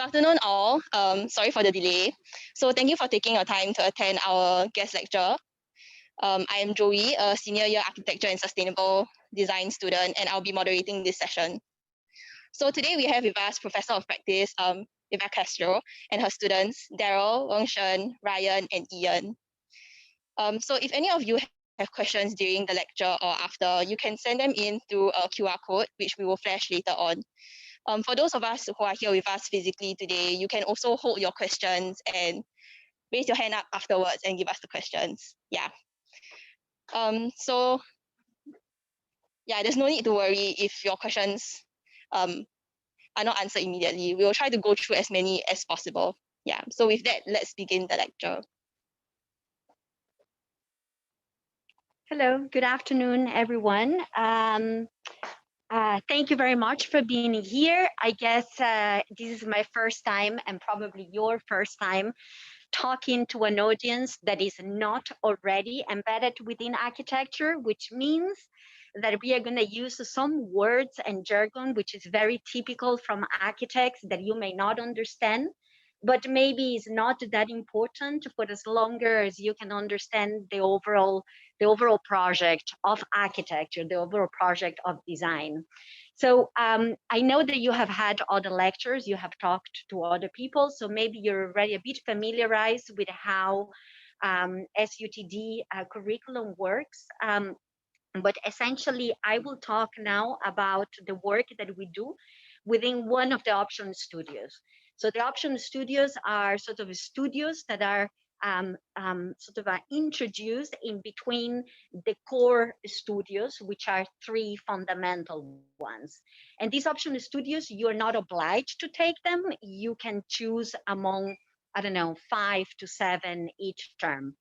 afternoon, all. Sorry for the delay. So thank you for taking your time to attend our guest lecture. I am Joey, a senior year architecture and sustainable design student, and I'll be moderating this session. So today we have with us Professor of Practice, Eva Castro, and her students, Daryl, Wengshen, Ryan, and Ian. So if any of you have questions during the lecture or after, you can send them in through a QR code, which we will flash later on. For those of us who are here with us physically today, you can also hold your questions and raise your hand up afterwards and give us the questions. Yeah. So yeah, there's no need to worry if your questions are not answered immediately. We will try to go through as many as possible. Yeah. So with that, let's begin the lecture. Hello, good afternoon, everyone. Thank you very much for being here. I guess this is my first time and probably your first time talking to an audience that is not already embedded within architecture, which means that we are going to use some words and jargon, which is very typical from architects that you may not understand, but maybe is not that important for as longer as you can understand the overall project of architecture, the overall project of design. So I know that you have had other lectures, you have talked to other people, so maybe you're already a bit familiarized with how SUTD curriculum works. But essentially, I will talk now about the work that we do within one of the option studios. So the option studios are sort of studios that are introduced in between the core studios, which are three fundamental ones. And these option studios, you're not obliged to take them. You can choose among, I don't know, 5 to 7 each term.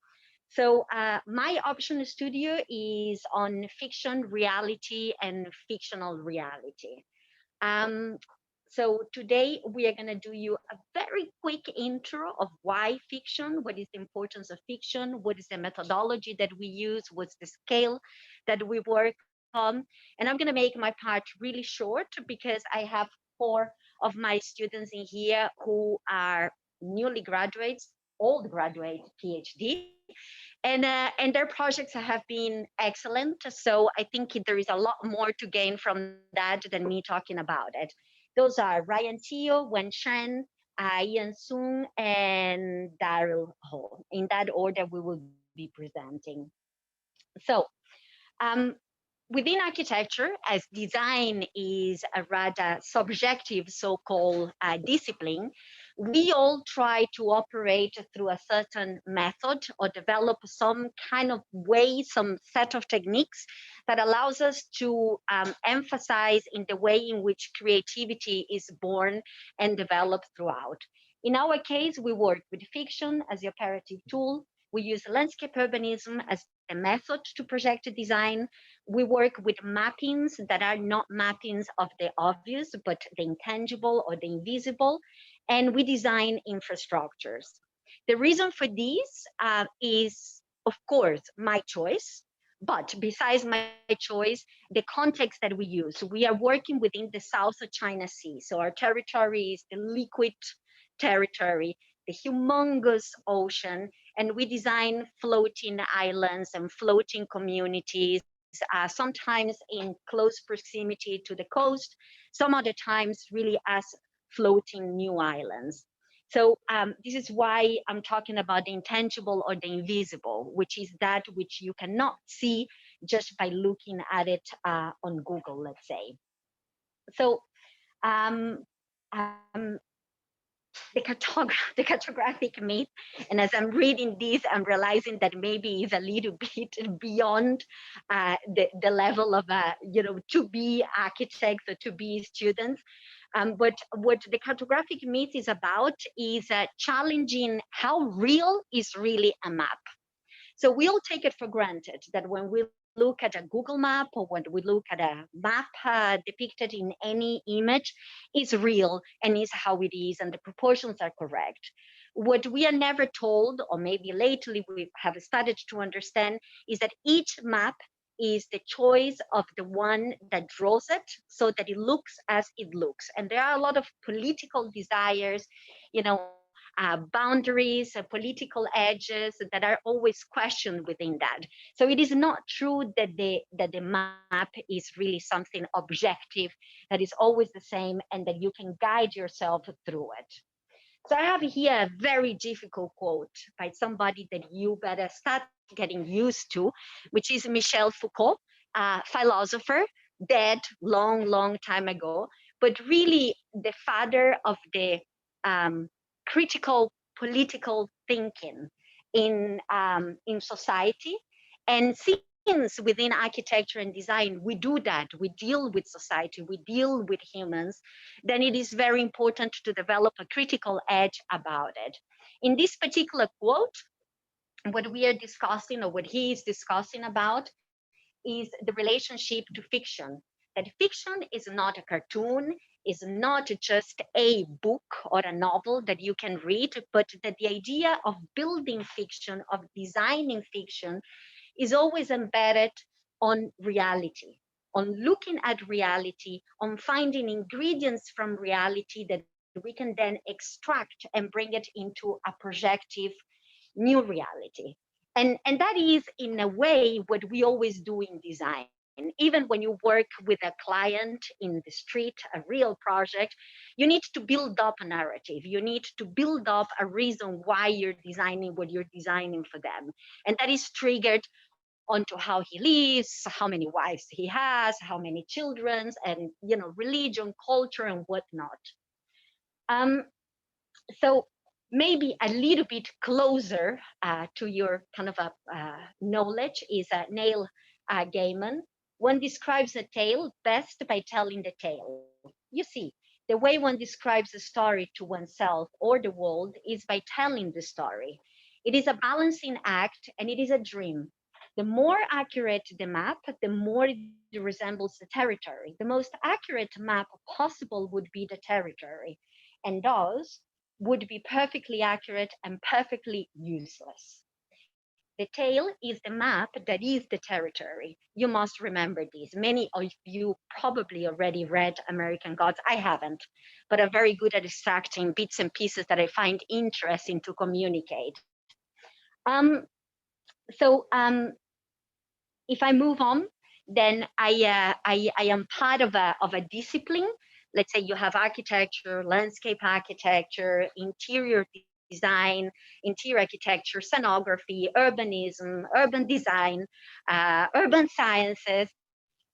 So my option studio is on fiction, reality, and fictional reality. So today we are going to do you a very quick intro of why fiction, what is the importance of fiction, what is the methodology that we use, what's the scale that we work on. And I'm going to make my part really short because I have 4 of my students in here who are newly graduates, old graduate PhD. And their projects have been excellent. So I think there is a lot more to gain from that than me talking about it. Those are Ryan Teo, Wengshen, Ian Sung, and Daryl Ho. In that order, we will be presenting. So within architecture, as design is a rather subjective so-called discipline, we all try to operate through a certain method or develop some kind of way, some set of techniques that allows us to emphasize in the way in which creativity is born and developed throughout. In our case, we work with fiction as the operative tool. We use landscape urbanism as a method to project design. We work with mappings that are not mappings of the obvious, but the intangible or the invisible. And we design infrastructures. The reason for this is, of course, my choice. But besides my choice, the context that we use. We are working within the South China Sea. So our territory is the liquid territory, the humongous ocean, and we design floating islands and floating communities, sometimes in close proximity to the coast, some other times really as floating new islands. So this is why I'm talking about the intangible or the invisible, which is that which you cannot see just by looking at it on Google, let's say. So the cartographic myth, and as I'm reading this, I'm realizing that maybe it's a little bit beyond the level of to be architects or to be students. But what the cartographic myth is about is challenging how real is really a map. So we all take it for granted that when we look at a Google map or when we look at a map depicted in any image, is real and is how it is and the proportions are correct. What we are never told, or maybe lately we have started to understand, is that each map is the choice of the one that draws it so that it looks as it looks. And there are a lot of political desires, boundaries, political edges that are always questioned within that. So it is not true that the map is really something objective, that is always the same, and that you can guide yourself through it. So I have here a very difficult quote by somebody that you better start getting used to, which is Michel Foucault, a philosopher, dead long time ago, but really the father of the critical political thinking in society. And since within architecture and design we do that, we deal with society, we deal with humans, then it is very important to develop a critical edge about it. In this particular quote, what we are discussing, or what he is discussing about, is the relationship to fiction. That fiction is not a cartoon, is not just a book or a novel that you can read, but that the idea of building fiction, of designing fiction, is always embedded on reality, on looking at reality, on finding ingredients from reality that we can then extract and bring it into a projective new reality. And that is, in a way, what we always do in design. Even when you work with a client in the street, a real project, you need to build up a narrative. You need to build up a reason why you're designing what you're designing for them. And that is triggered onto how he lives, how many wives he has, how many children, and religion, culture, and whatnot. Um, so maybe a little bit closer to your kind of a knowledge is Neil Gaiman. One describes a tale best by telling the tale. You see, the way one describes a story to oneself or the world is by telling the story. It is a balancing act and it is a dream. The more accurate the map, the more it resembles the territory. The most accurate map possible would be the territory, and thus would be perfectly accurate and perfectly useless. The tail is the map that is the territory. You must remember this. Many of you probably already read American Gods. I haven't, but I'm very good at extracting bits and pieces that I find interesting to communicate. Um, so if I move on, then I am part of a discipline. Let's say you have architecture, landscape architecture, interior design, interior architecture, scenography, urbanism, urban design, urban sciences.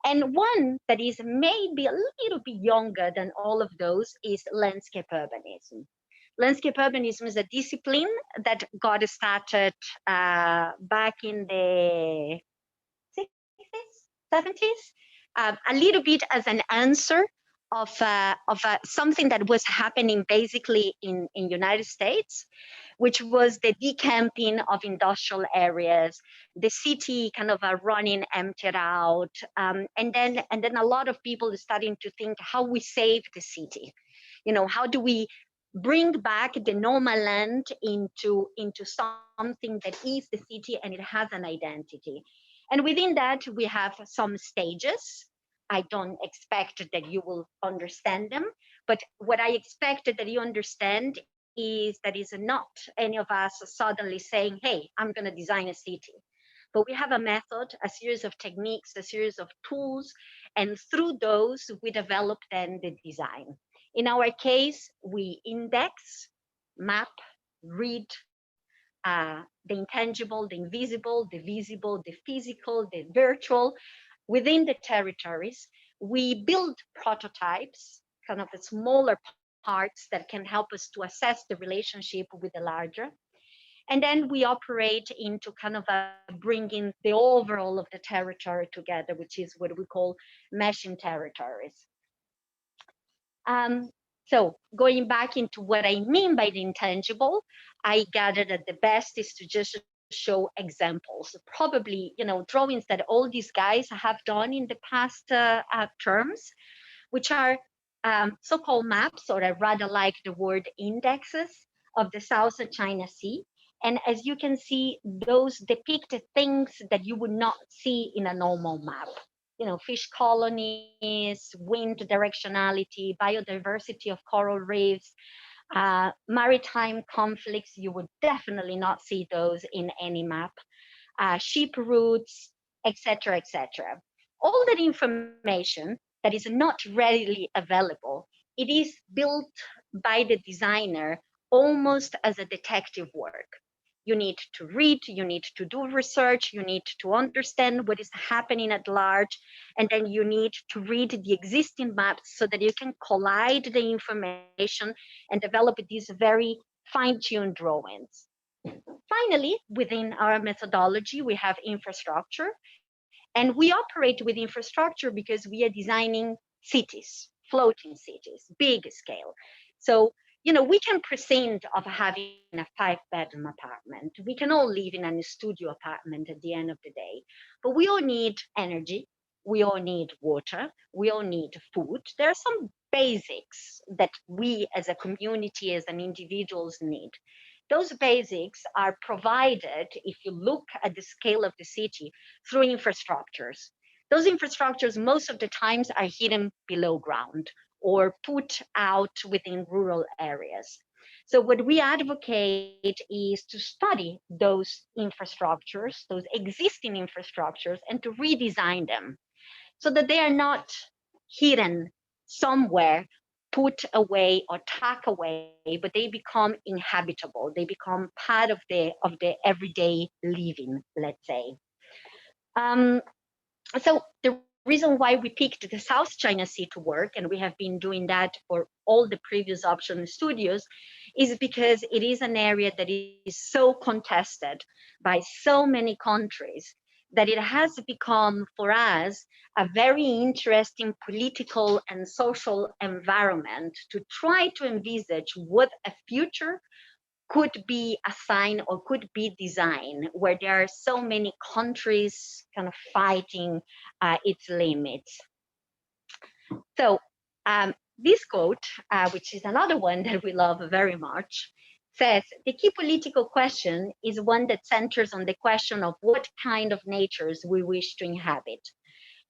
And one that is maybe a little bit younger than all of those is landscape urbanism. Landscape urbanism is a discipline that got started back in the 60s, 70s, a little bit as an answer of something that was happening basically in United States, which was the decamping of industrial areas, the city kind of running emptied out, and then a lot of people starting to think how we save the city. How do we bring back the normal land into something that is the city and it has an identity. And within that, we have some stages. I don't expect that you will understand them, but what I expect that you understand is that is not any of us suddenly saying, hey, I'm going to design a city. But we have a method, a series of techniques, a series of tools, and through those, we develop then the design. In our case, we index, map, read, the intangible, the invisible, the visible, the physical, the virtual within the territories. We build prototypes, kind of the smaller parts that can help us to assess the relationship with the larger. And then we operate into kind of bringing the overall of the territory together, which is what we call meshing territories. Um, so going back into what I mean by the intangible, I gather that the best is to just show examples, probably, drawings that all these guys have done in the past terms, which are so-called maps, or I rather like the word indexes of the South China Sea. And as you can see, those depict things that you would not see in a normal map. Fish colonies, wind directionality, biodiversity of coral reefs, maritime conflicts. You would definitely not see those in any map. Ship routes, etc., etc. All that information that is not readily available, it is built by the designer almost as a detective work. You need to read, you need to do research, you need to understand what is happening at large, and then you need to read the existing maps so that you can collide the information and develop these very fine-tuned drawings. Finally, within our methodology, we have infrastructure, and we operate with infrastructure because we are designing cities, floating cities, big scale. So, we can present of having a 5-bedroom apartment. We can all live in a studio apartment at the end of the day, but we all need energy. We all need water. We all need food. There are some basics that we as a community, as an individuals need. Those basics are provided, if you look at the scale of the city, through infrastructures. Those infrastructures, most of the times, are hidden below ground or put out within rural areas. So, what we advocate is to study those infrastructures, those existing infrastructures, and to redesign them so that they are not hidden somewhere, put away or tucked away, but they become inhabitable. They become part of the everyday living, let's say. Um, so the reason why we picked the South China Sea to work, and we have been doing that for all the previous option studios, is because it is an area that is so contested by so many countries that it has become for us a very interesting political and social environment to try to envisage what a future could be assigned or could be designed where there are so many countries kind of fighting its limits. So this quote, which is another one that we love very much, says the key political question is one that centers on the question of what kind of natures we wish to inhabit,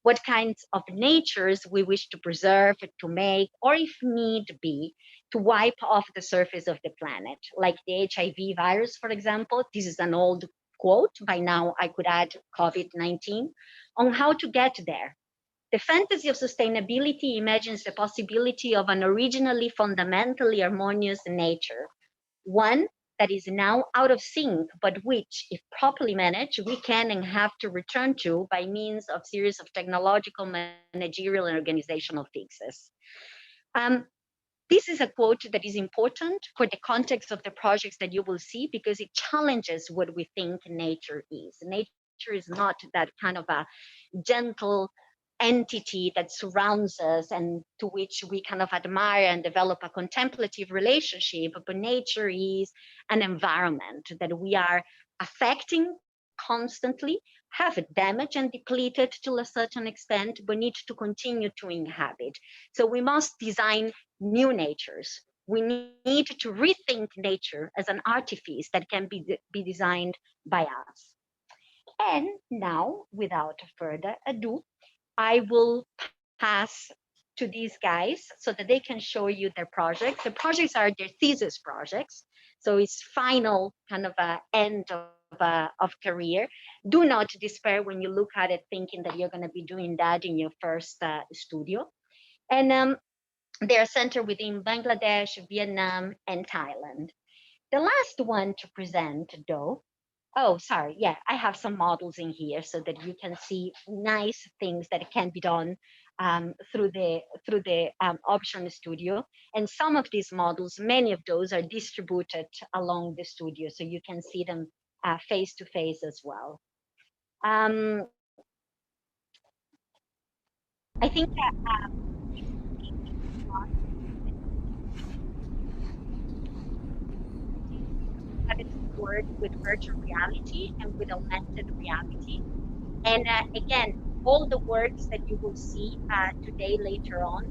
what kinds of natures we wish to preserve, to make, or if need be, to wipe off the surface of the planet, like the HIV virus, for example. This is an old quote. By now, I could add COVID-19 on how to get there. The fantasy of sustainability imagines the possibility of an originally fundamentally harmonious nature, one that is now out of sync, but which, if properly managed, we can and have to return to by means of series of technological, managerial, and organizational fixes. Um, this is a quote that is important for the context of the projects that you will see because it challenges what we think nature is. Nature is not that kind of a gentle entity that surrounds us and to which we kind of admire and develop a contemplative relationship, but nature is an environment that we are affecting constantly, have damaged and depleted to a certain extent, but need to continue to inhabit. So we must design new natures. We need to rethink nature as an artifice that can be designed by us. And now, without further ado, I will pass to these guys so that they can show you their projects. The projects are their thesis projects. So it's final kind of a end of career. Do not despair when you look at it thinking that you're going to be doing that in your first studio. And they are centered within Bangladesh, Vietnam, and Thailand. The last one to present, though, oh, sorry. Yeah, I have some models in here so that you can see nice things that can be done through the option studio. And some of these models, many of those are distributed along the studio, so you can see them face to face as well. Um, I think that started to work with virtual reality and with augmented reality. And again, all the works that you will see today later on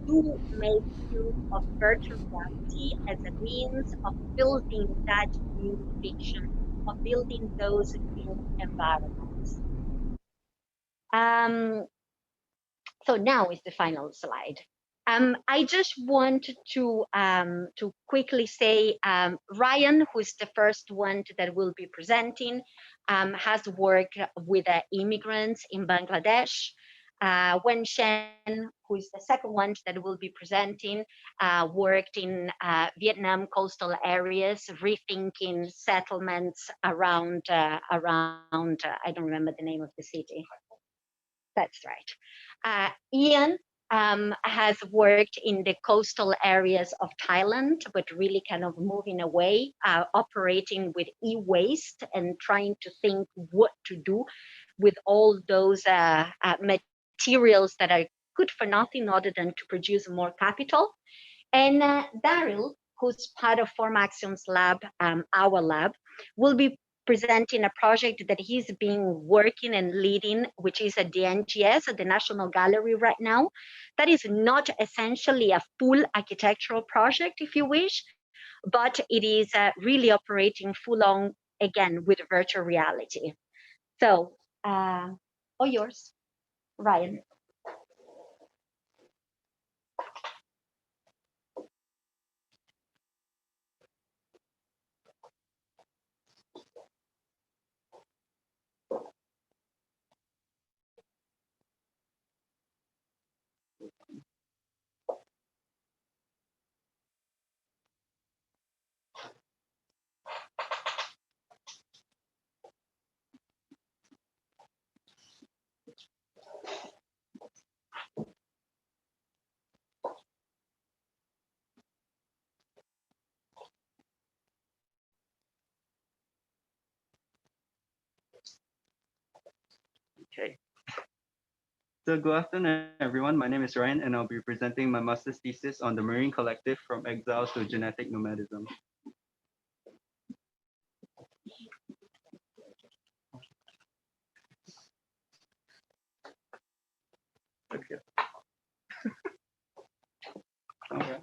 do make use of virtual reality as a means of building that new fiction, of building those new environments. Um, so now is the final slide. I just want to quickly say Ryan, who is the first one that will be presenting, has worked with immigrants in Bangladesh. Wen Shen, who is the second one that will be presenting, worked in Vietnam coastal areas, rethinking settlements around I don't remember the name of the city. That's right. Ian has worked in the coastal areas of Thailand, but really kind of moving away, operating with e-waste and trying to think what to do with all those materials that are good for nothing other than to produce more capital. And Daryl, who's part of Form Axioms Lab, our lab, will be presenting a project that he's been working and leading, which is at the NGS, at the National Gallery right now. That is not essentially a full architectural project, if you wish, but it is really operating full on, again, with virtual reality. So, all yours, Ryan. Okay. So good afternoon, everyone. My name is Ryan, and I'll be presenting my master's thesis on the marine collective from exile to genetic nomadism. Okay. All right.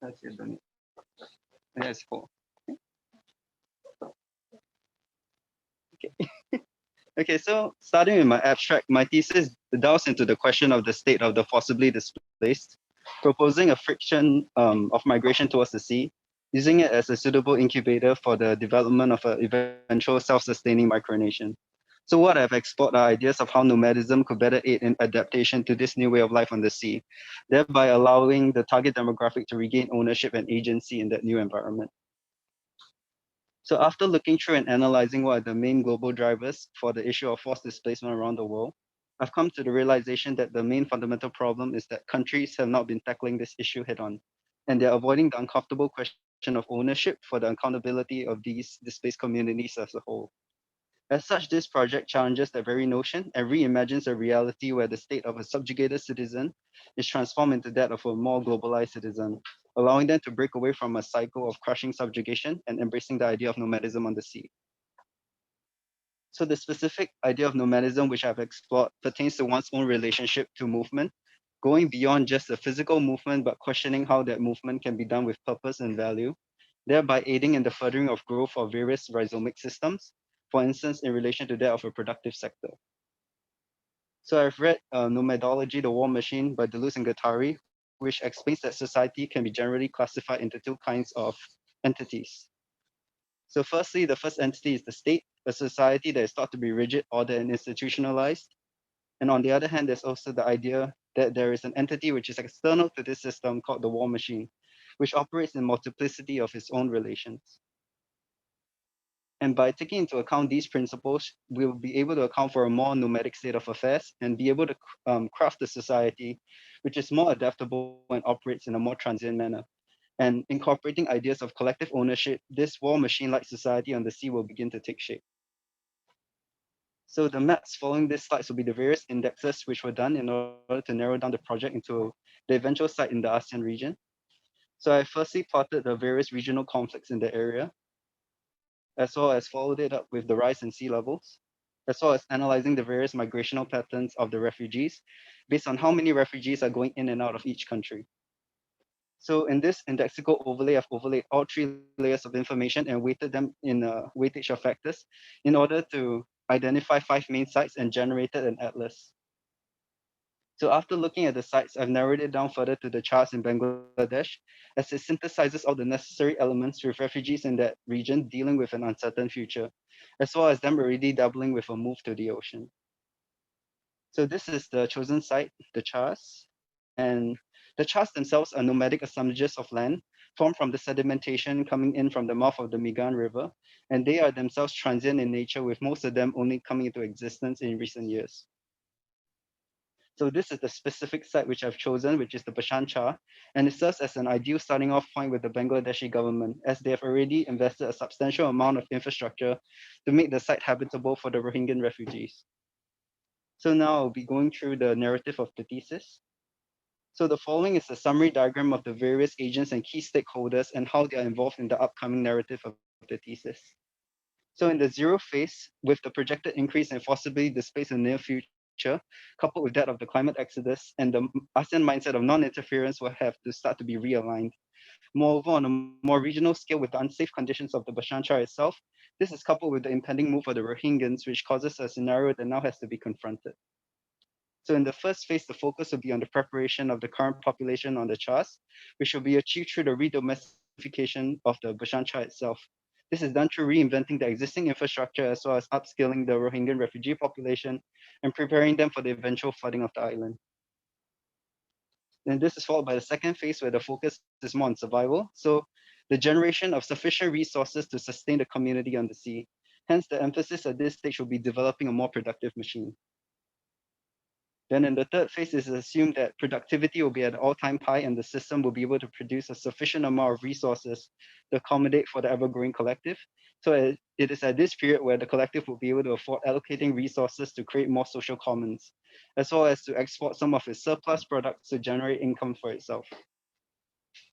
That's it. That's four. Okay. Okay, so starting with my abstract, my thesis delves into the question of the state of the forcibly displaced, proposing a friction of migration towards the sea, using it as a suitable incubator for the development of an eventual self-sustaining micronation. So what I've explored are ideas of how nomadism could better aid in adaptation to this new way of life on the sea, thereby allowing the target demographic to regain ownership and agency in that new environment. So after looking through and analyzing what are the main global drivers for the issue of forced displacement around the world, I've come to the realization that the main fundamental problem is that countries have not been tackling this issue head on, and they're avoiding the uncomfortable question of ownership for the accountability of these displaced communities as a whole. As such, this project challenges that very notion and reimagines a reality where the state of a subjugated citizen is transformed into that of a more globalized citizen, allowing them to break away from a cycle of crushing subjugation and embracing the idea of nomadism on the sea. So the specific idea of nomadism which I've explored pertains to one's own relationship to movement, going beyond just a physical movement, but questioning how that movement can be done with purpose and value, thereby aiding in the furthering of growth of various rhizomic systems, for instance, in relation to that of a productive sector. So I've read Nomadology, the War Machine by Deleuze and Guattari, which explains that society can be generally classified into two kinds of entities. So firstly, the first entity is the state, a society that is thought to be rigid, ordered, and institutionalized. And on the other hand, there's also the idea that there is an entity which is external to this system called the war machine, which operates in multiplicity of its own relations. And by taking into account these principles, we will be able to account for a more nomadic state of affairs and be able to craft a society which is more adaptable and operates in a more transient manner. And incorporating ideas of collective ownership, this war machine-like society on the sea will begin to take shape. So the maps following these slides will be the various indexes which were done in order to narrow down the project into the eventual site in the ASEAN region. So I firstly plotted the various regional conflicts in the area, as well as followed it up with the rise in sea levels. as well as analyzing the various migrational patterns of the refugees based on how many refugees are going in and out of each country. So in this indexical overlay, I've overlaid all three layers of information and weighted them in a weightage of factors in order to identify 5 main sites and generated an atlas. So after looking at the sites, I've narrowed it down further to the charts in Bangladesh, as it synthesizes all the necessary elements with refugees in that region dealing with an uncertain future, as well as them already dabbling with a move to the ocean. So this is the chosen site, the Chars, and the Chars themselves are nomadic assemblages of land formed from the sedimentation coming in from the mouth of the Migan River, and they are themselves transient in nature, with most of them only coming into existence in recent years. So this is the specific site which I've chosen, which is the Bashan Char, and it serves as an ideal starting off point with the Bangladeshi government, as they have already invested a substantial amount of infrastructure to make the site habitable for the Rohingyan refugees. So now I'll be going through the narrative of the thesis. So the following is a summary diagram of the various agents and key stakeholders and how they are involved in the upcoming narrative of the thesis. So in the zero phase, with the projected increase in forcibly displaced in the near future, coupled with that of the climate exodus and the ASEAN mindset of non-interference will have to start to be realigned. Moreover, on a more regional scale with the unsafe conditions of the Bashan Char itself, this is coupled with the impending move of the Rohingyans, which causes a scenario that now has to be confronted. So in the first phase, the focus will be on the preparation of the current population on the Chars, which will be achieved through the redomestication of the Bashan Char itself. This is done through reinventing the existing infrastructure as well as upskilling the Rohingyan refugee population and preparing them for the eventual flooding of the island. Then this is followed by the second phase where the focus is more on survival. So the generation of sufficient resources to sustain the community on the sea. Hence, the emphasis at this stage will be developing a more productive machine. Then in the third phase, it is assumed that productivity will be at an all-time high and the system will be able to produce a sufficient amount of resources to accommodate for the ever-growing collective. So it is at this period where the collective will be able to afford allocating resources to create more social commons, as well as to export some of its surplus products to generate income for itself.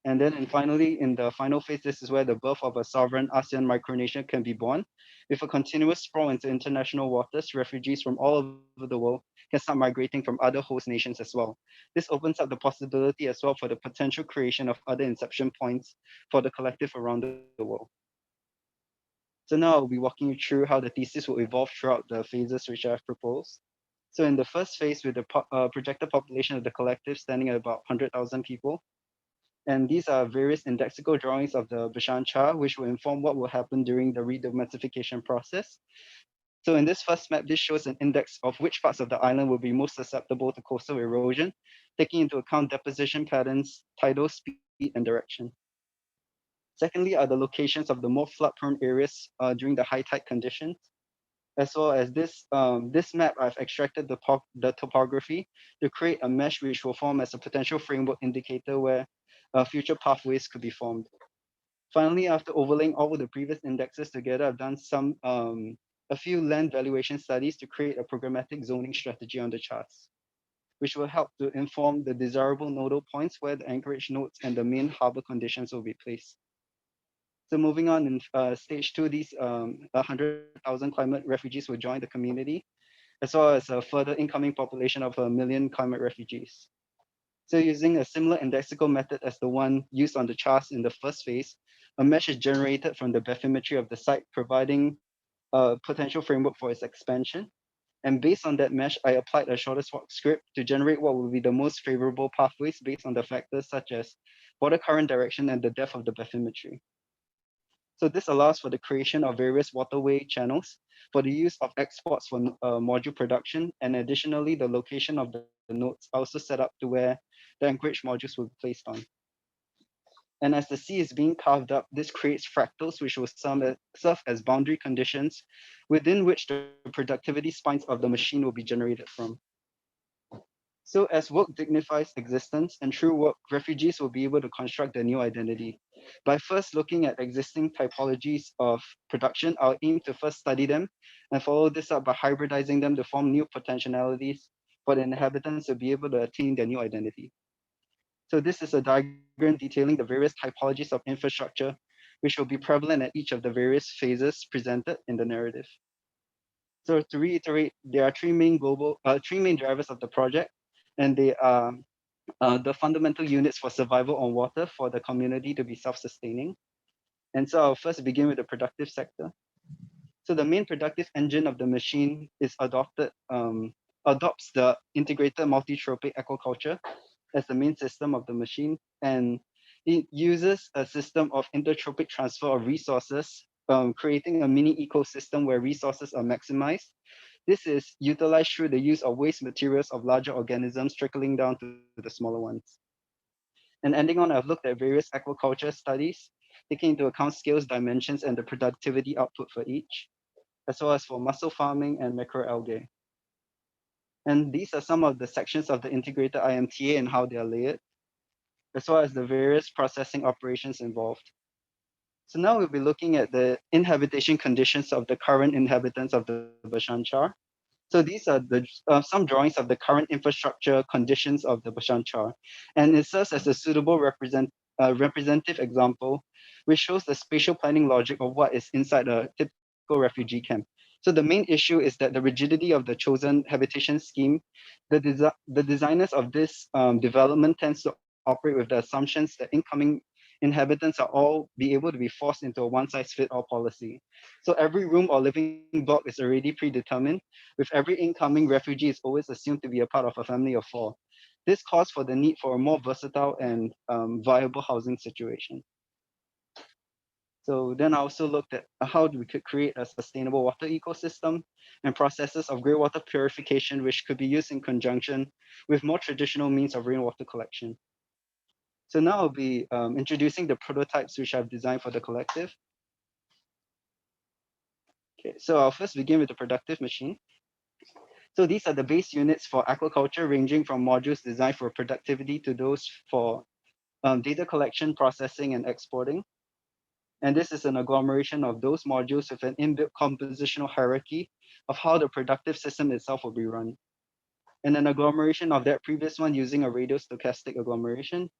And then, and finally, in the final phase, this is where the birth of a sovereign ASEAN micronation can be born. With a continuous sprawl into international waters, refugees from all over the world can start migrating from other host nations as well. This opens up the possibility as well for the potential creation of other inception points for the collective around the world. So now I'll be walking you through how the thesis will evolve throughout the phases which I've proposed. So in the first phase, with the projected population of the collective standing at about 100,000 people, and these are various indexical drawings of the Bashan Char, which will inform what will happen during the redomestication process. So in this first map, this shows an index of which parts of the island will be most susceptible to coastal erosion, taking into account deposition patterns, tidal speed, and direction. Secondly are the locations of the more flood-prone areas during the high tide conditions, as well as this map, I've extracted the topography to create a mesh which will form as a potential framework indicator where future pathways could be formed. Finally, after overlaying all of the previous indexes together, I've done a few land valuation studies to create a programmatic zoning strategy on the charts, which will help to inform the desirable nodal points where the anchorage nodes and the main harbor conditions will be placed. So moving on in stage two, these 100,000 climate refugees will join the community, as well as a further incoming population of 1 million climate refugees. So using a similar indexical method as the one used on the charts in the first phase, a mesh is generated from the bathymetry of the site, providing a potential framework for its expansion. And based on that mesh, I applied a shortest walk script to generate what will be the most favorable pathways based on the factors such as water current direction and the depth of the bathymetry. So this allows for the creation of various waterway channels for the use of exports for module production, and additionally, the location of the nodes are also set up to where the anchorage modules will be placed on. And as the sea is being carved up, this creates fractals which will serve as boundary conditions within which the productivity spines of the machine will be generated from. So as work dignifies existence, and through work, refugees will be able to construct their new identity. By first looking at existing typologies of production, I'll aim to first study them and follow this up by hybridizing them to form new potentialities for the inhabitants to be able to attain their new identity. So this is a diagram detailing the various typologies of infrastructure, which will be prevalent at each of the various phases presented in the narrative. So to reiterate, there are three main drivers of the project, and they are the fundamental units for survival on water for the community to be self-sustaining. And so I'll first begin with the productive sector. So the main productive engine of the machine is adopts the integrated multi-tropic aquaculture as the main system of the machine, and it uses a system of intertropic transfer of resources, creating a mini ecosystem where resources are maximized. This is utilized through the use of waste materials of larger organisms trickling down to the smaller ones. And ending on, I've looked at various aquaculture studies, taking into account scales, dimensions, and the productivity output for each, as well as for mussel farming and macroalgae. And these are some of the sections of the integrated IMTA and how they are layered, as well as the various processing operations involved. So now we'll be looking at the inhabitation conditions of the current inhabitants of the Bashan Char. So these are some drawings of the current infrastructure conditions of the Bashan Char, and it serves as a suitable representative example, which shows the spatial planning logic of what is inside a typical refugee camp. So the main issue is that the rigidity of the chosen habitation scheme, the designers of this development tends to operate with the assumptions that incoming inhabitants are all be able to be forced into a one-size-fits-all policy. So every room or living block is already predetermined, with every incoming refugee is always assumed to be a part of a family of four. This calls for the need for a more versatile and viable housing situation. So then I also looked at how we could create a sustainable water ecosystem and processes of greywater purification, which could be used in conjunction with more traditional means of rainwater collection. So now I'll be introducing the prototypes which I've designed for the collective. Okay, so I'll first begin with the productive machine. So these are the base units for aquaculture, ranging from modules designed for productivity to those for data collection, processing, and exporting. And this is an agglomeration of those modules with an inbuilt compositional hierarchy of how the productive system itself will be run. And an agglomeration of that previous one using a radiostochastic agglomeration,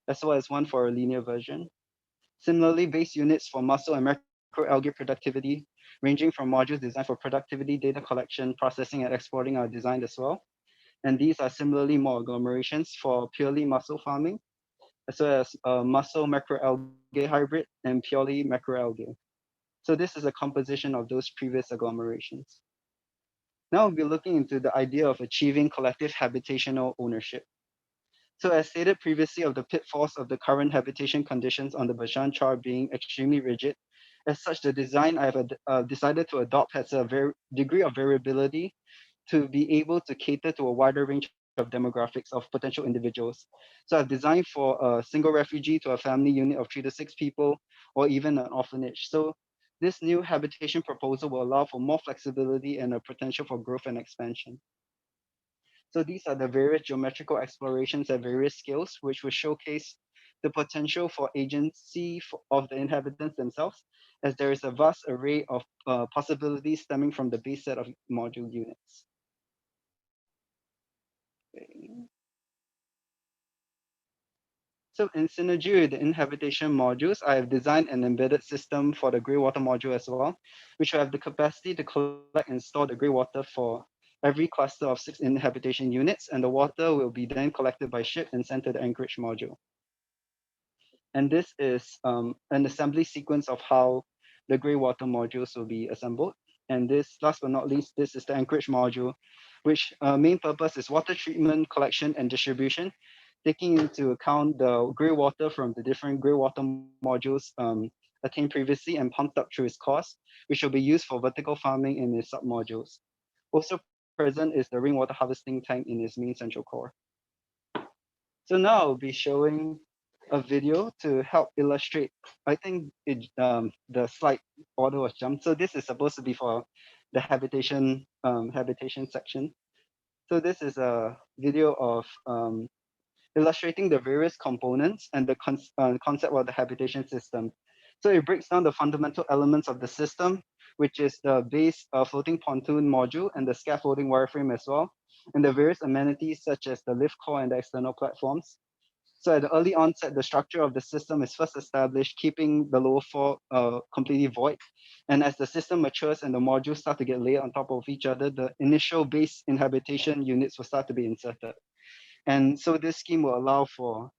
as well as one for a linear version. Similarly, base units for mussel and macroalgae productivity, ranging from modules designed for productivity, data collection, processing, and exporting are designed as well. And these are similarly more agglomerations for purely mussel farming, as well as mussel macroalgae hybrid and purely macroalgae. So this is a composition of those previous agglomerations. Now we'll be looking into the idea of achieving collective habitational ownership. So as stated previously of the pitfalls of the current habitation conditions on the Bashan Char being extremely rigid, as such the design I've decided to adopt has a degree of variability to be able to cater to a wider range of demographics of potential individuals. So I've designed for a single refugee to a family unit of 3 to 6 people, or even an orphanage. So this new habitation proposal will allow for more flexibility and a potential for growth and expansion. So these are the various geometrical explorations at various scales, which will showcase the potential for agency of the inhabitants themselves, as there is a vast array of possibilities stemming from the base set of module units. Okay. So in synergy with the inhabitation modules, I have designed an embedded system for the greywater module as well, which will have the capacity to collect and store the greywater for every cluster of 6 inhabitation units, and the water will be then collected by ship and sent to the Anchorage module. And this is an assembly sequence of how the greywater modules will be assembled. And this, last but not least, this is the Anchorage module, which main purpose is water treatment, collection, and distribution, taking into account the greywater from the different greywater modules attained previously and pumped up through its course, which will be used for vertical farming in its submodules. Also present is the rainwater harvesting tank in its main central core. So now I'll be showing a video to help illustrate. I think the slide order was jumped. So this is supposed to be for the habitation section. So this is a video of illustrating the various components and the concept of the habitation system. So it breaks down the fundamental elements of the system, which is the base floating pontoon module and the scaffolding wireframe as well, and the various amenities such as the lift core and the external platforms. So at the early onset, the structure of the system is first established, keeping the lower four completely void. And as the system matures and the modules start to get layered on top of each other, the initial base inhabitation units will start to be inserted. And so this scheme will allow for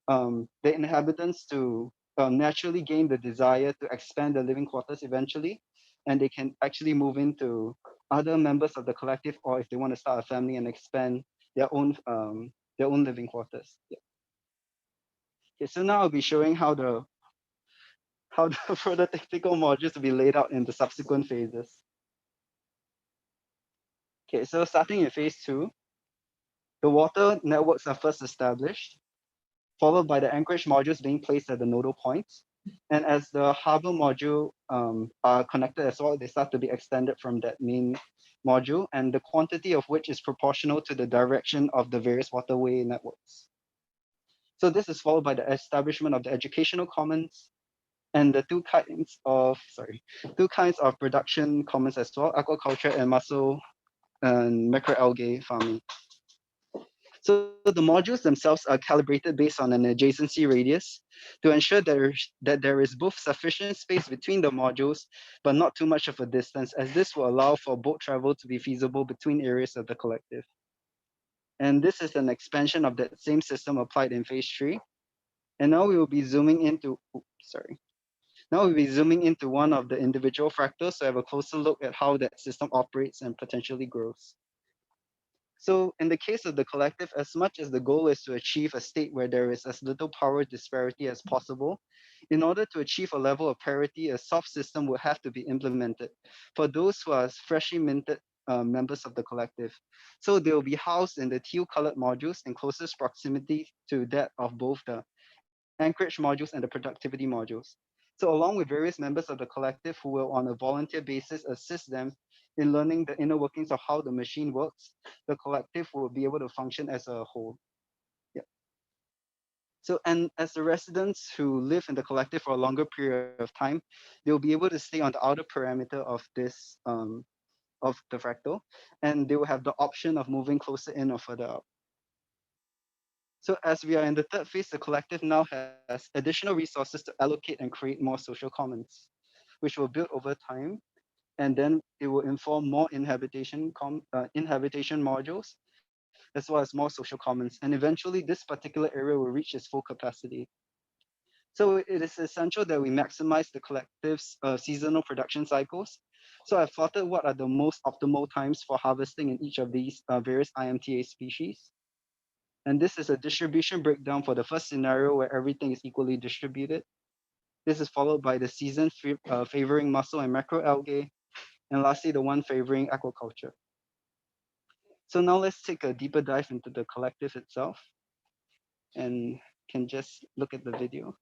the inhabitants to naturally gain the desire to expand their living quarters eventually, and they can actually move into other members of the collective, or if they want to start a family and expand their own living quarters. Yeah. Okay, so now I'll be showing how the prototypical modules will be laid out in the subsequent phases. Okay, so starting in phase 2, the water networks are first established, followed by the anchorage modules being placed at the nodal points. And as the harbor module are connected as well, they start to be extended from that main module, and the quantity of which is proportional to the direction of the various waterway networks. So this is followed by the establishment of the educational commons and the two kinds of production commons as well, aquaculture and mussel and macroalgae farming. So the modules themselves are calibrated based on an adjacency radius to ensure that there is both sufficient space between the modules, but not too much of a distance, as this will allow for boat travel to be feasible between areas of the collective. And this is an expansion of that same system applied in phase 3. And now we will be zooming into, Now we'll be zooming into one of the individual fractals to have a closer look at how that system operates and potentially grows. So in the case of the collective, as much as the goal is to achieve a state where there is as little power disparity as possible, in order to achieve a level of parity, a soft system will have to be implemented for those who are freshly minted members of the collective. So they will be housed in the teal colored modules in closest proximity to that of both the anchorage modules and the productivity modules. So along with various members of the collective who will on a volunteer basis assist them in learning the inner workings of how the machine works, the collective will be able to function as a whole. Yeah. So, and as the residents who live in the collective for a longer period of time, they'll be able to stay on the outer parameter of the fractal, and they will have the option of moving closer in or further out. So as we are in the third phase, the collective now has additional resources to allocate and create more social commons, which will build over time, and then it will inform more inhabitation modules, as well as more social commons. And eventually this particular area will reach its full capacity. So it is essential that we maximize the collective's seasonal production cycles. So I've plotted what are the most optimal times for harvesting in each of these various IMTA species. And this is a distribution breakdown for the first scenario where everything is equally distributed. This is followed by the season favoring mussel and macroalgae, and lastly, the one favoring aquaculture. So now let's take a deeper dive into the collective itself and can just look at the video.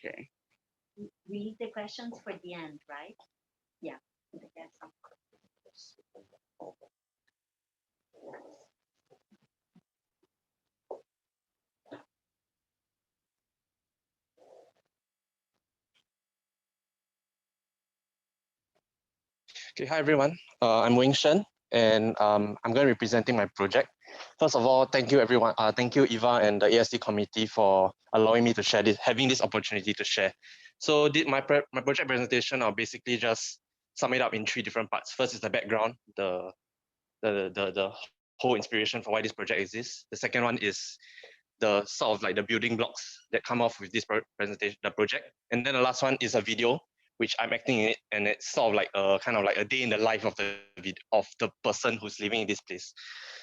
Okay. We leave the questions for the end, right? Yeah. Okay, hi everyone. I'm Wing Shen, and I'm going to be presenting my project. First of all, thank you everyone. Thank you Eva and the ASD committee for allowing me to share this, having this opportunity to share. So my project presentation, I'll basically just sum it up in three different parts. First is the background, the whole inspiration for why this project exists. The second one is the sort of like the building blocks that come off with this presentation, the project. And then the last one is a video, which I'm acting in it, and it's sort of like a kind of like a day in the life of the person who's living in this place.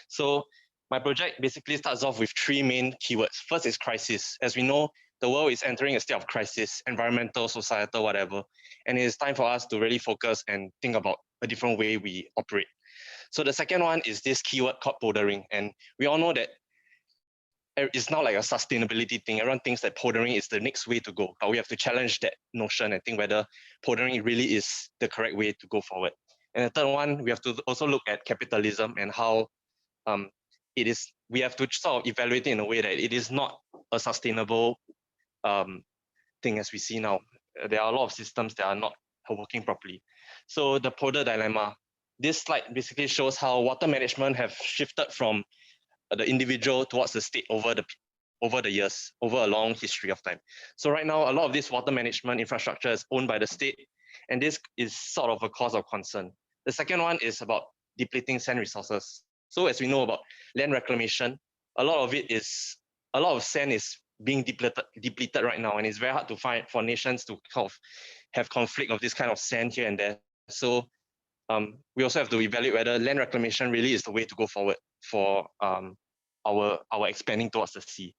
So my project basically starts off with three main keywords. First is crisis. As we know, the world is entering a state of crisis, environmental, societal, whatever. And it is time for us to really focus and think about a different way we operate. So the second one is this keyword called poldering. And we all know that it's now like a sustainability thing. Everyone thinks that poldering is the next way to go, but we have to challenge that notion and think whether poldering really is the correct way to go forward. And the third one, we have to also look at capitalism and how it is. We have to sort of evaluate it in a way that it is not a sustainable thing as we see now. There are a lot of systems that are not working properly. So the polder dilemma. This slide basically shows how water management have shifted from the individual towards the state over the years, over a long history of time. So right now, a lot of this water management infrastructure is owned by the state, and this is sort of a cause of concern. The second one is about depleting sand resources. So as we know about land reclamation, a lot of sand is being depleted right now, and it's very hard to find for nations to kind of have conflict of this kind of sand here and there. So we also have to evaluate whether land reclamation really is the way to go forward for our expanding towards the sea.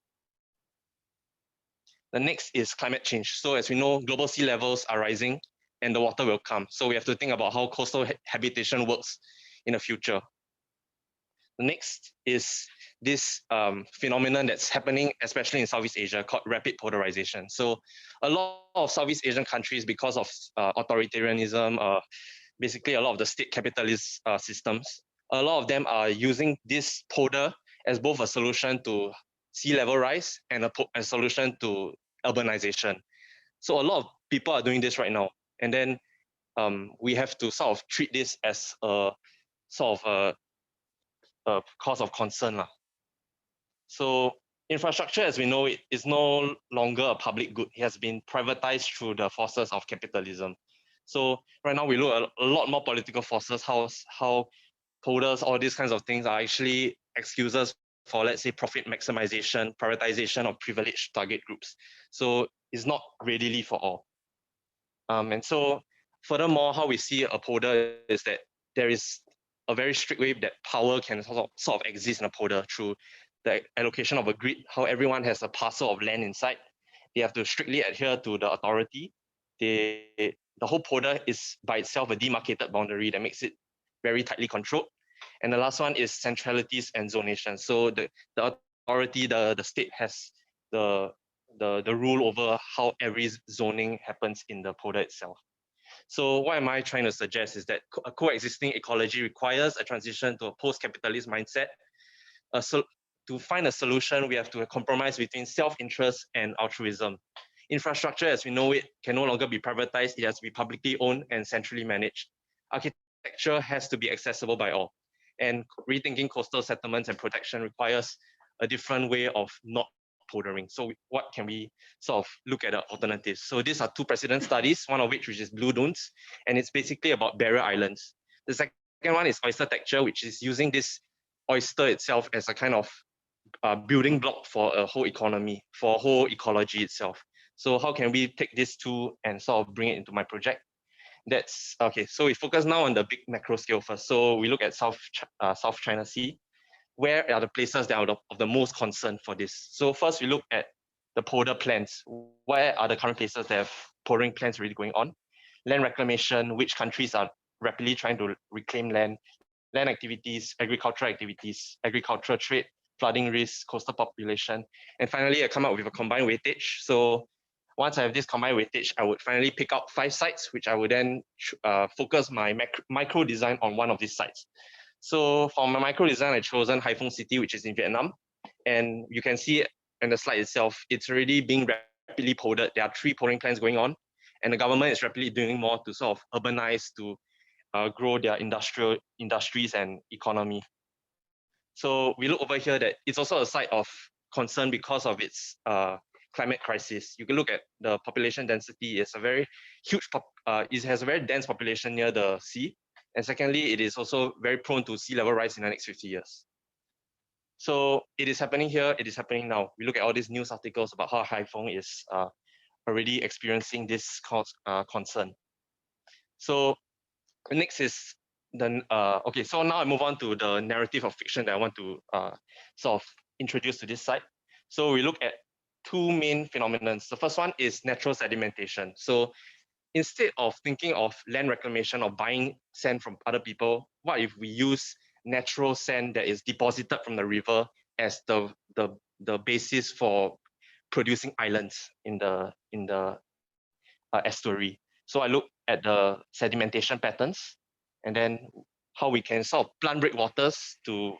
The next is climate change. So as we know, global sea levels are rising and the water will come. So we have to think about how coastal habitation works in the future. The next is this phenomenon that's happening, especially in Southeast Asia, called rapid polarization. So a lot of Southeast Asian countries, because of authoritarianism, basically a lot of the state capitalist systems, a lot of them are using this polder as both a solution to sea level rise and a solution to urbanization. So a lot of people are doing this right now. And then we have to sort of treat this as a sort of a cause of concern. So infrastructure as we know it is no longer a public good. It has been privatized through the forces of capitalism. So right now we look at a lot more political forces, how polders, all these kinds of things are actually excuses for, let's say, profit maximization, privatization of privileged target groups. So it's not readily for all. And so furthermore, how we see a polder is that there is a very strict way that power can sort of exist in a polder through the allocation of a grid, how everyone has a parcel of land inside. They have to strictly adhere to the authority. The whole polder is by itself a demarcated boundary that makes it very tightly controlled. And the last one is centralities and zonation. So the authority, the state has the rule over how every zoning happens in the polder itself. So what am I trying to suggest is that a coexisting ecology requires a transition to a post-capitalist mindset. So to find a solution, we have to compromise between self-interest and altruism. Infrastructure as we know it can no longer be privatized. It has to be publicly owned and centrally managed. Architecture has to be accessible by all. And rethinking coastal settlements and protection requires a different way of not poldering. So what can we sort of look at the alternatives? So these are two precedent studies, one of which is Blue Dunes, and it's basically about barrier islands. The second one is oyster texture, which is using this oyster itself as a kind of building block for a whole economy, for a whole ecology itself. So how can we take this tool and sort of bring it into my project? That's okay. So we focus now on the big macro scale first. So we look at South China Sea. Where are the places that are of the most concern for this? So first we look at the polder plans. Where are the current places that have poldering plans really going on? Land reclamation, which countries are rapidly trying to reclaim land activities, agricultural trade, flooding risk, coastal population. And finally, I come up with a combined weightage. So Once I have this combined weightage, I would finally pick out 5 sites, which I would then focus my micro design on one of these sites. So for my micro design, I've chosen Hai Phong City, which is in Vietnam. And you can see in the slide itself, it's already being rapidly polled. There are 3 polling plans going on, and the government is rapidly doing more to sort of urbanize, to grow their industries and economy. So we look over here that it's also a site of concern because of its climate crisis. You can look at the population density. It's a very huge, it has a very dense population near the sea. And secondly, it is also very prone to sea level rise in the next 50 years. So it is happening here, it is happening now. We look at all these news articles about how Hai Phong is already experiencing this concern. So next is the, okay, so now I move on to the narrative of fiction that I want to sort of introduce to this site. So we look at 2 main phenomena. The first one is natural sedimentation. So instead of thinking of land reclamation or buying sand from other people, what if we use natural sand that is deposited from the river as the basis for producing islands in the estuary? So I look at the sedimentation patterns, and then how we can sort of plant breakwaters to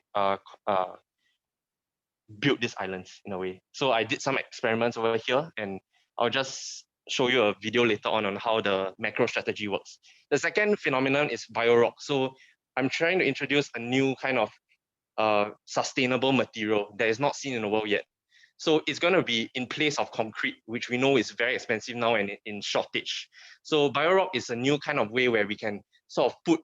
build these islands in a way. So I did some experiments over here, and I'll just show you a video later on how the macro strategy works. The second phenomenon is biorock. So I'm trying to introduce a new kind of sustainable material that is not seen in the world yet. So it's going to be in place of concrete, which we know is very expensive now and in shortage. So biorock is a new kind of way where we can sort of put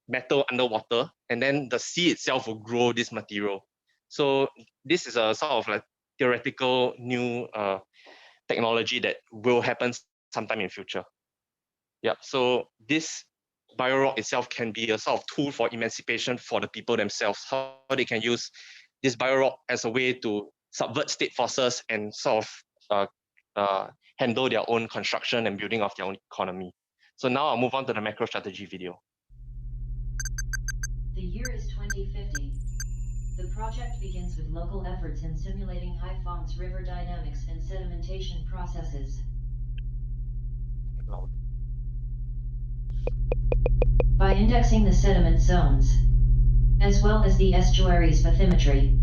metal underwater, and then the sea itself will grow this material. So this is a sort of like theoretical new technology that will happen sometime in future. Yeah, so this biorock itself can be a sort of tool for emancipation for the people themselves, how they can use this biorock as a way to subvert state forces and sort of handle their own construction and building of their own economy. So now I'll move on to the macro strategy video. The year is 2050. The project begins with local efforts in simulating Hai Phong's river dynamics and sedimentation processes. By indexing the sediment zones, as well as the estuary's bathymetry,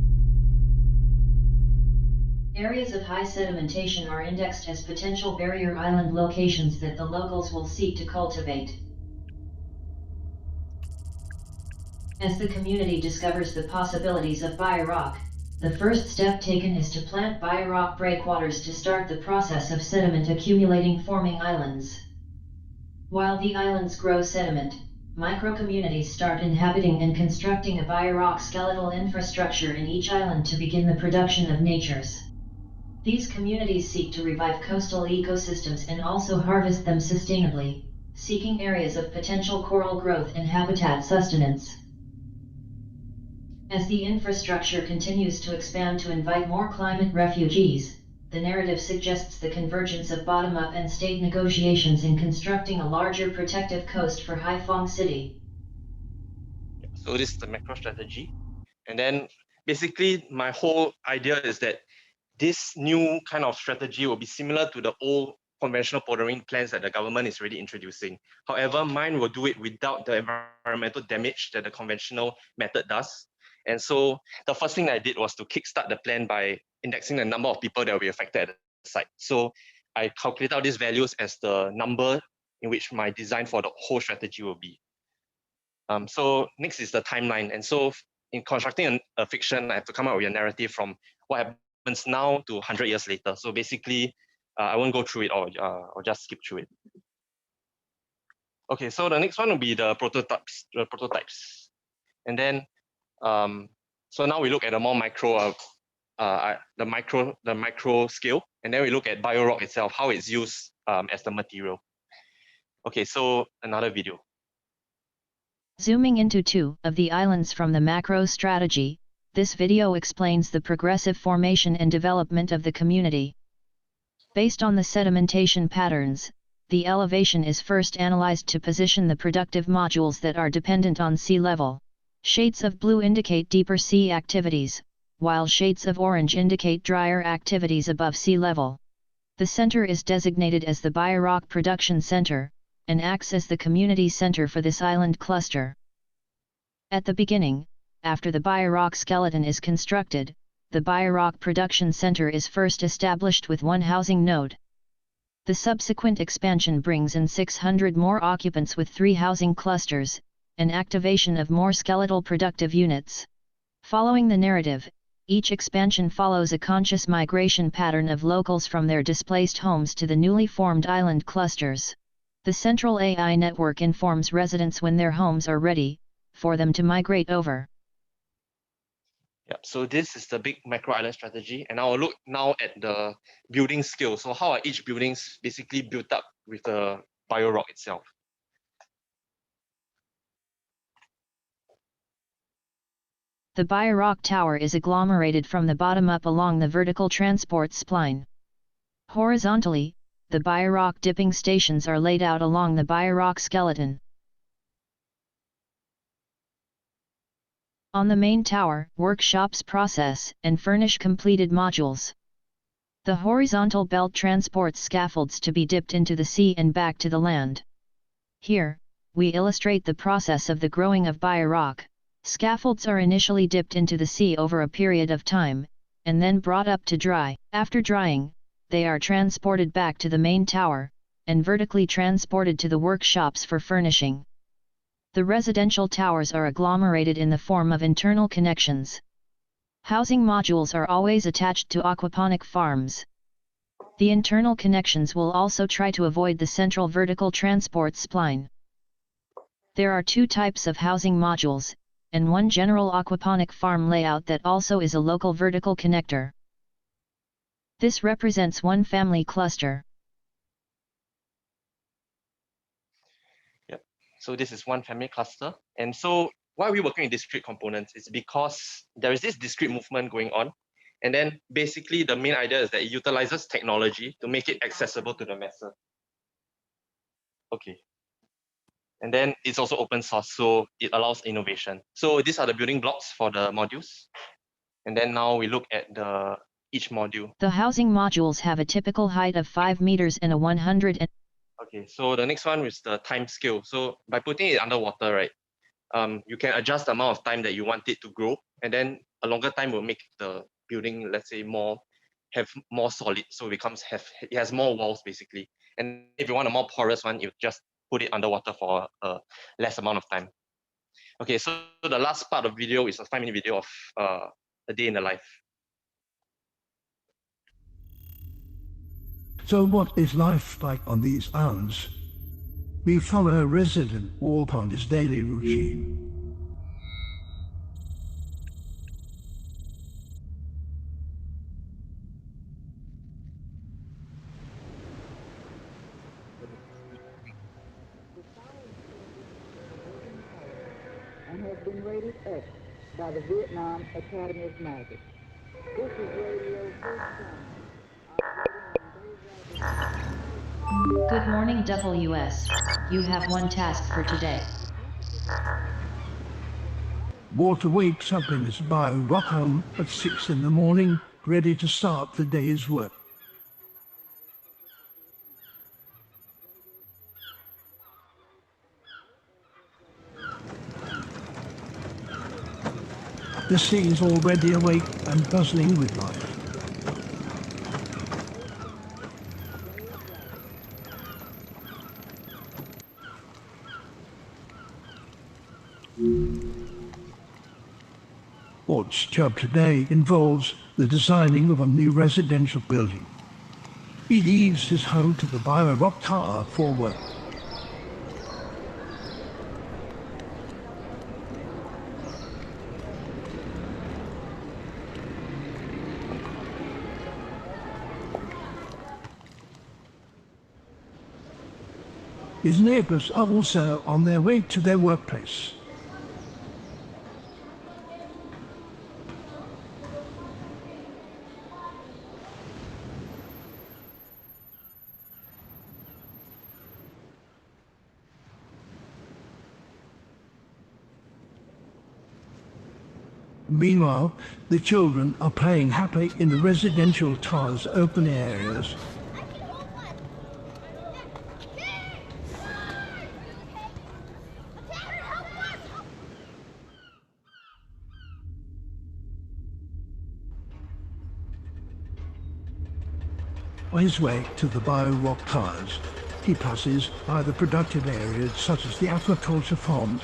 areas of high sedimentation are indexed as potential barrier island locations that the locals will seek to cultivate. As the community discovers the possibilities of biorock, the first step taken is to plant biorock breakwaters to start the process of sediment accumulating, forming islands. While the islands grow sediment, microcommunities start inhabiting and constructing a biorock skeletal infrastructure in each island to begin the production of natures. These communities seek to revive coastal ecosystems and also harvest them sustainably, seeking areas of potential coral growth and habitat sustenance. As the infrastructure continues to expand to invite more climate refugees, the narrative suggests the convergence of bottom-up and state negotiations in constructing a larger protective coast for Hai Phong City. So this is the macro strategy. And then basically my whole idea is that this new kind of strategy will be similar to the old conventional poldering plans that the government is already introducing. However, mine will do it without the environmental damage that the conventional method does. And so the first thing I did was to kickstart the plan by indexing the number of people that will be affected at the site. So I calculate out these values as the number in which my design for the whole strategy will be. So next is the timeline. And so in constructing a fiction, I have to come up with a narrative from what happens now to 100 years later. So basically, I won't go through it or just skip through it. Okay, so the next one will be the prototypes. And then, so now we look at a more micro, the micro scale, and then we look at biorock itself, how it's used as the material. Okay, so another video. Zooming into 2 of the islands from the macro strategy, this video explains the progressive formation and development of the community. Based on the sedimentation patterns, the elevation is first analyzed to position the productive modules that are dependent on sea level. Shades of blue indicate deeper sea activities, while shades of orange indicate drier activities above sea level. The center is designated as the Biorock Production Center, and acts as the community center for this island cluster. At the beginning, after the Biorock skeleton is constructed, the Biorock Production Center is first established with one housing node. The subsequent expansion brings in 600 more occupants with 3 housing clusters, and activation of more skeletal productive units. Following the narrative, each expansion follows a conscious migration pattern of locals from their displaced homes to the newly formed island clusters. The central AI network informs residents when their homes are ready for them to migrate over. Yeah, so this is the big macro island strategy, and I'll look now at the building scale. So how are each buildings basically built up with the biorock itself? The Biorock tower is agglomerated from the bottom up along the vertical transport spline. Horizontally, the Biorock dipping stations are laid out along the Biorock skeleton. On the main tower, workshops process and furnish completed modules. The horizontal belt transports scaffolds to be dipped into the sea and back to the land. Here, we illustrate the process of the growing of Biorock. Scaffolds are initially dipped into the sea over a period of time, and then brought up to dry. After drying, they are transported back to the main tower, and vertically transported to the workshops for furnishing. The residential towers are agglomerated in the form of internal connections. Housing modules are always attached to aquaponic farms. The internal connections will also try to avoid the central vertical transport spline. There are 2 types of housing modules, and one general aquaponic farm layout that also is a local vertical connector. This represents one family cluster. Yep. So this is one family cluster. And so why are we working with discrete components? It's because there is this discrete movement going on. And then basically the main idea is that it utilizes technology to make it accessible to the masses. Okay. And then it's also open source, so it allows innovation. So these are the building blocks for the modules. And then now we look at each module. The housing modules have a typical height of 5 meters and a 100 and... Okay, so the next one is the time scale. So by putting it underwater, right, you can adjust the amount of time that you want it to grow, and then a longer time will make the building, let's say, have more solid, so it has more walls basically. And if you want a more porous one, you just put it underwater for a less amount of time. Okay, so the last part of video is a 5-minute video of a day in the life. So what is life like on these islands? We follow a resident walk on his daily routine. And has been rated X by the Vietnam Academy of Magic. This is Radio Good morning WS. You have one task for today. Walter wakes up in his Biorock home at 6 in the morning, ready to start the day's work. The sea is already awake and buzzing with life. Walt's job today involves the designing of a new residential building. He leaves his home to the Biorock Tower for work. His neighbors are also on their way to their workplace. Meanwhile, the children are playing happily in the residential tower's open areas. his way to the bio-rock tires, he passes by the productive areas such as the aquaculture farms,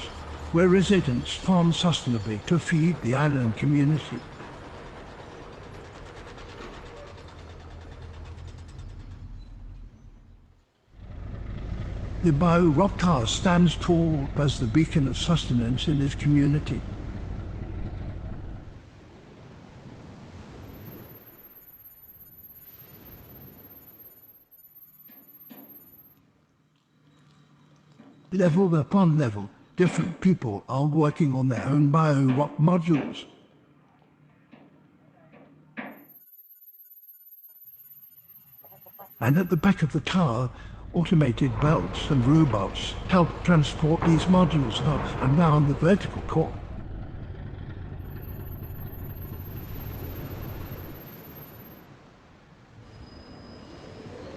where residents farm sustainably to feed the island community. The bio-rock tire stands tall as the beacon of sustenance in his community. Level upon level, different people are working on their own bio-rock modules. And at the back of the tower, automated belts and robots help transport these modules up and down the vertical core.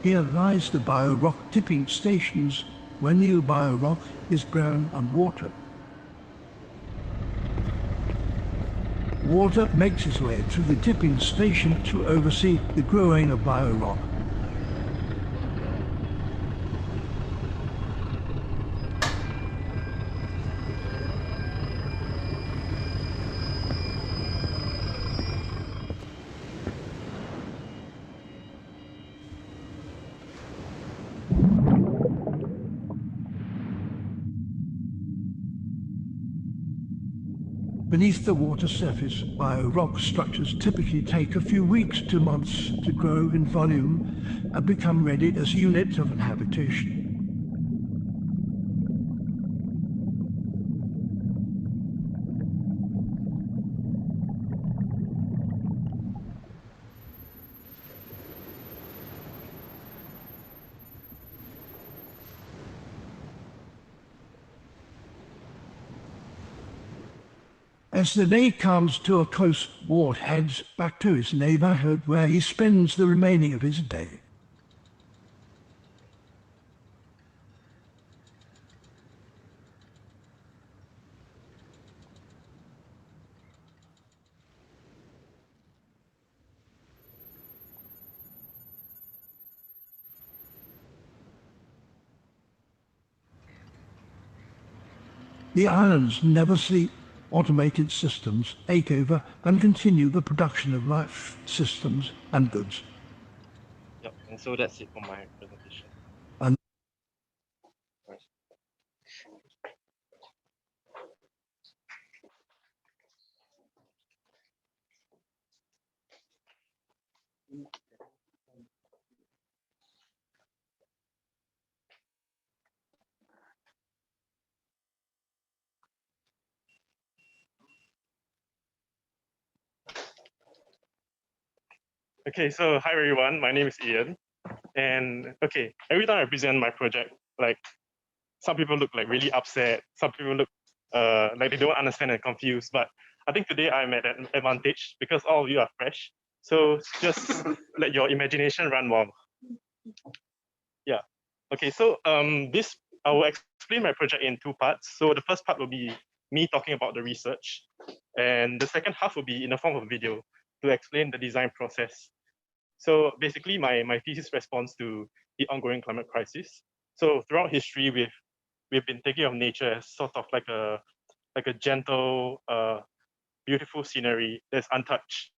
Here lies the bio-rock tipping stations, where new bio-rock is grown on water. Water makes its way to the tipping station to oversee the growing of bio-rock. Beneath the water surface, bio-rock structures typically take a few weeks to months to grow in volume and become ready as units of an habitation. As the day comes to a close, Ward heads back to his neighborhood where he spends the remaining of his day. The islands never sleep. Automated systems take over and continue the production of life systems and goods. Yep, and so that's it for my presentation. And Right. Okay, so hi everyone, my name is Ian. And okay, every time I present my project, like some people look like really upset, some people look like they don't understand and confused. But I think today I'm at an advantage because all of you are fresh. So just let your imagination run wild. Yeah. Okay, so this I will explain my project in two parts. So the first part will be me talking about the research, and the second half will be in the form of a video to explain the design process. So basically, my thesis responds to the ongoing climate crisis. So throughout history, we've been thinking of nature as sort of like a gentle, beautiful scenery that's untouched.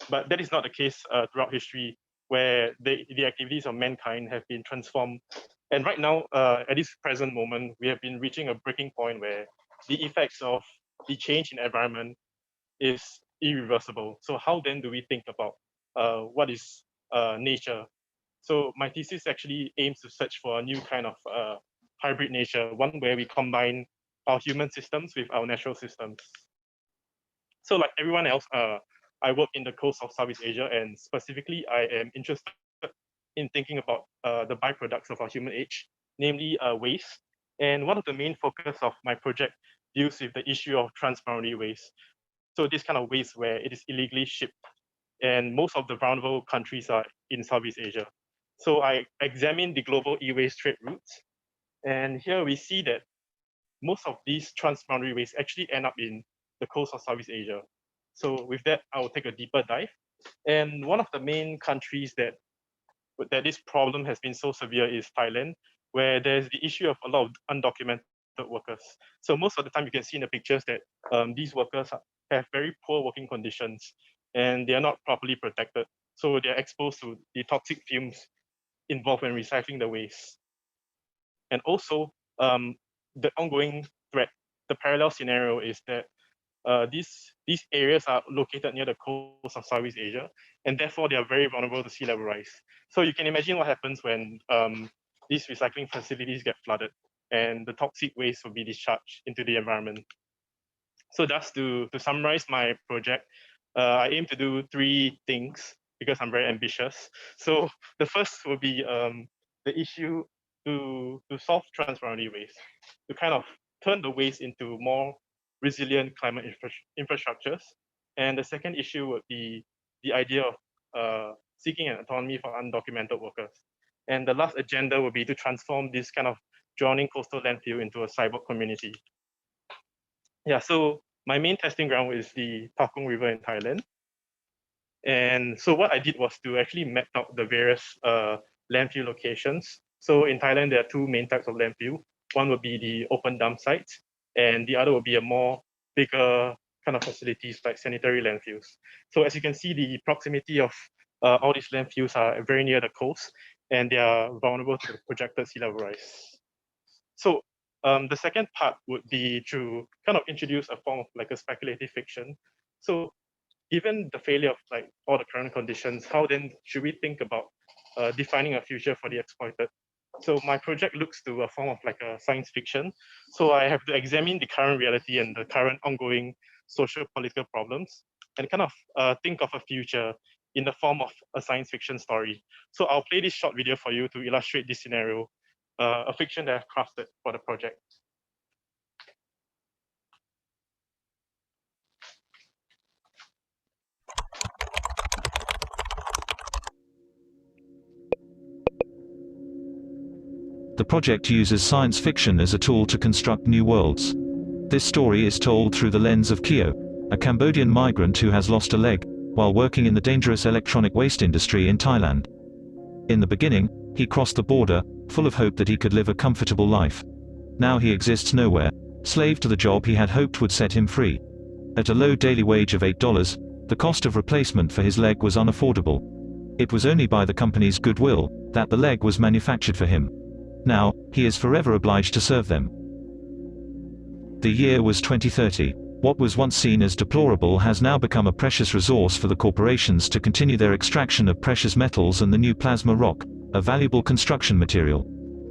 But that is not the case throughout history, where the activities of mankind have been transformed. And right now, at this present moment, we have been reaching a breaking point where the effects of the change in environment is irreversible. So how then do we think about what is nature? So my thesis actually aims to search for a new kind of hybrid nature, one where we combine our human systems with our natural systems. So like everyone else, I work in the coast of Southeast Asia, and specifically, I am interested in thinking about the byproducts of our human age, namely waste. And one of the main focus of my project deals with the issue of transboundary waste. So this kind of waste where it is illegally shipped, and most of the vulnerable countries are in Southeast Asia. So I examined the global e-waste trade routes, and here we see that most of these transboundary waste actually end up in the coast of Southeast Asia. So with that, I will take a deeper dive. And one of the main countries that that this problem has been so severe is Thailand, where there's the issue of a lot of undocumented workers. So most of the time you can see in the pictures that these workers have very poor working conditions and they are not properly protected. So they're exposed to the toxic fumes involved in recycling the waste. And also the ongoing threat, the parallel scenario is that these areas are located near the coast of Southeast Asia, and therefore they are very vulnerable to sea level rise. So you can imagine what happens when these recycling facilities get flooded and the toxic waste will be discharged into the environment. So just to summarize my project, I aim to do 3 things because I'm very ambitious. So the first will be the issue to solve transboundary waste, to kind of turn the waste into more resilient climate infrastructures. And the second issue would be the idea of seeking an autonomy for undocumented workers. And the last agenda would be to transform this kind of drowning coastal landfill into a cyborg community. Yeah, so my main testing ground is the Takong River in Thailand. And so what I did was to actually map out the various landfill locations. So in Thailand, there are 2 main types of landfill. One would be the open dump sites, and the other would be a more bigger kind of facilities like sanitary landfills. So as you can see, the proximity of all these landfills are very near the coast, and they are vulnerable to the projected sea level rise. So the second part would be to kind of introduce a form of like a speculative fiction. So given the failure of like all the current conditions, how then should we think about defining a future for the exploited? So my project looks to a form of like a science fiction. So I have to examine the current reality and the current ongoing social political problems and kind of think of a future in the form of a science fiction story. So I'll play this short video for you to illustrate this scenario, a fiction that I've crafted for the project. The project uses science fiction as a tool to construct new worlds. This story is told through the lens of Keo, a Cambodian migrant who has lost a leg while working in the dangerous electronic waste industry in Thailand. In the beginning, he crossed the border, full of hope that he could live a comfortable life. Now he exists nowhere, slave to the job he had hoped would set him free. At a low daily wage of $8, the cost of replacement for his leg was unaffordable. It was only by the company's goodwill that the leg was manufactured for him. Now, he is forever obliged to serve them. The year was 2030. What was once seen as deplorable has now become a precious resource for the corporations to continue their extraction of precious metals and the new plasma rock, a valuable construction material.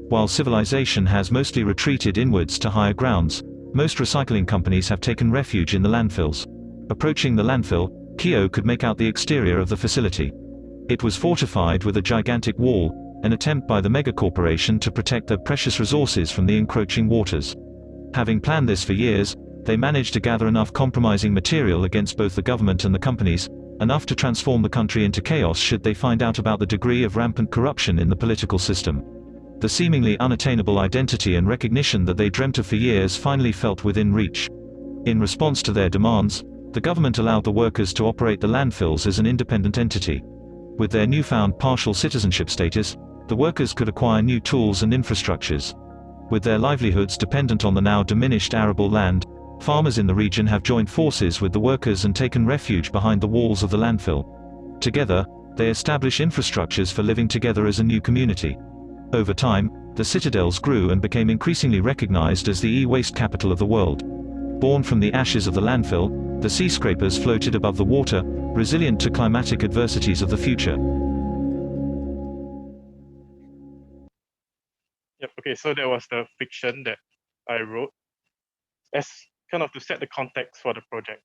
While civilization has mostly retreated inwards to higher grounds, most recycling companies have taken refuge in the landfills. Approaching the landfill, Keo could make out the exterior of the facility. It was fortified with a gigantic wall, an attempt by the megacorporation to protect their precious resources from the encroaching waters. Having planned this for years, they managed to gather enough compromising material against both the government and the companies, enough to transform the country into chaos should they find out about the degree of rampant corruption in the political system. The seemingly unattainable identity and recognition that they dreamt of for years finally felt within reach. In response to their demands, the government allowed the workers to operate the landfills as an independent entity. With their newfound partial citizenship status, the workers could acquire new tools and infrastructures. With their livelihoods dependent on the now diminished arable land, farmers in the region have joined forces with the workers and taken refuge behind the walls of the landfill. Together, they establish infrastructures for living together as a new community. Over time, the citadels grew and became increasingly recognized as the e-waste capital of the world. Born from the ashes of the landfill, the sea scrapers floated above the water, resilient to climatic adversities of the future. Yep. Okay, so that was the fiction that I wrote as kind of to set the context for the project.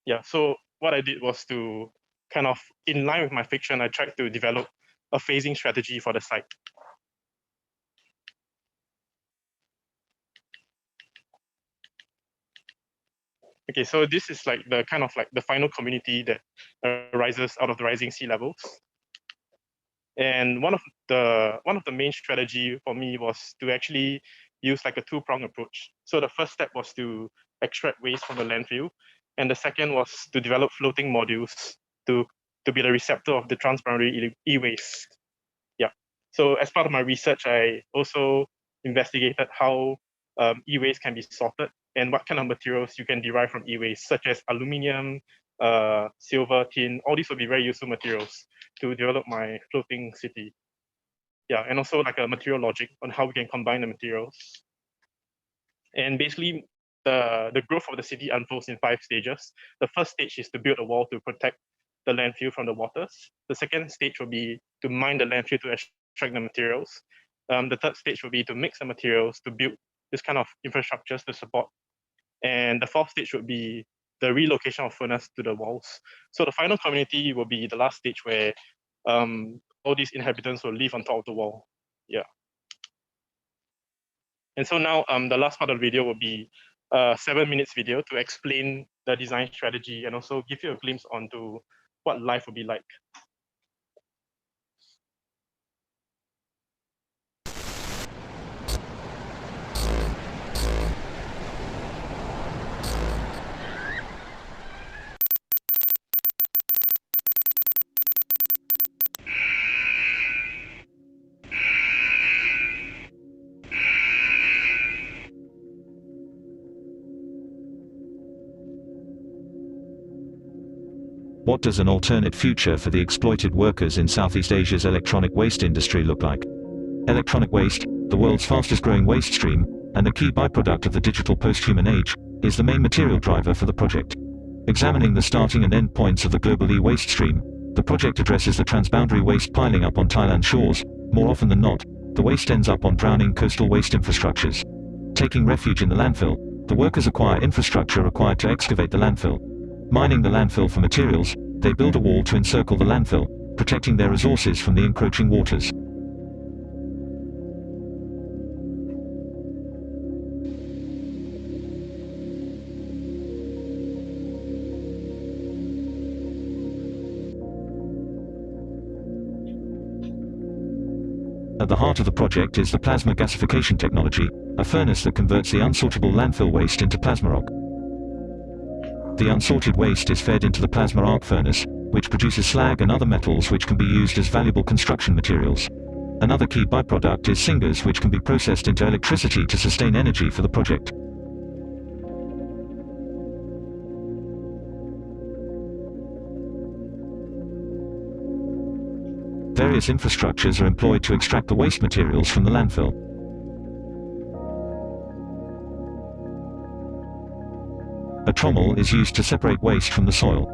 Yeah, so what I did was to kind of, in line with my fiction, I tried to develop a phasing strategy for the site. Okay, so this is like the kind of like the final community that arises out of the rising sea levels. And one of the main strategy for me was to actually use like a 2-pronged approach. So the first step was to extract waste from the landfill, And the second was to develop floating modules to be the receptor of the transboundary e-waste. Yeah. So as part of my research, I also investigated how e-waste can be sorted and what kind of materials you can derive from e-waste, such as aluminium, silver, tin. All these will be very useful materials to develop my floating city. Yeah, and also like a material logic on how we can combine the materials. And basically, the growth of the city unfolds in 5 stages. The first stage is to build a wall to protect the landfill from the waters. The second stage will be to mine the landfill to extract the materials. The third stage will be to mix the materials to build this kind of infrastructures to support. And the fourth stage would be the relocation of furnace to the walls. So the final community will be the last stage where all these inhabitants will live on top of the wall. Yeah. And so now the last part of the video will be a 7 minutes video to explain the design strategy and also give you a glimpse onto what life will be like. What does an alternate future for the exploited workers in Southeast Asia's electronic waste industry look like? Electronic waste, the world's fastest growing waste stream, and a key byproduct of the digital post-human age, is the main material driver for the project. Examining the starting and end points of the global e-waste stream, the project addresses the transboundary waste piling up on Thailand shores. More often than not, the waste ends up on drowning coastal waste infrastructures. Taking refuge in the landfill, the workers acquire infrastructure required to excavate the landfill. Mining the landfill for materials, they build a wall to encircle the landfill, protecting their resources from the encroaching waters. At the heart of the project is the plasma gasification technology, a furnace that converts the unsortable landfill waste into plasma rock. The unsorted waste is fed into the plasma arc furnace, which produces slag and other metals which can be used as valuable construction materials. Another key byproduct is syngas, which can be processed into electricity to sustain energy for the project. Various infrastructures are employed to extract the waste materials from the landfill. A trommel is used to separate waste from the soil.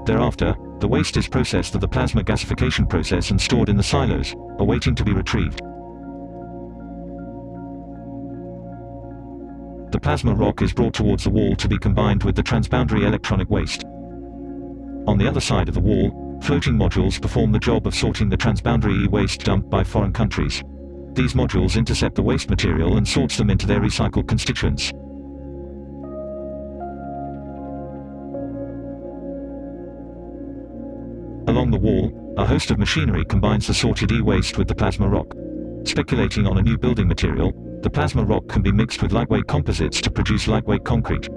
Thereafter, the waste is processed through the plasma gasification process and stored in the silos, awaiting to be retrieved. The plasma rock is brought towards the wall to be combined with the transboundary electronic waste. On the other side of the wall, floating modules perform the job of sorting the transboundary e-waste dumped by foreign countries. These modules intercept the waste material and sorts them into their recycled constituents. Along the wall, a host of machinery combines the sorted e-waste with the plasma rock. Speculating on a new building material, the plasma rock can be mixed with lightweight composites to produce lightweight concrete.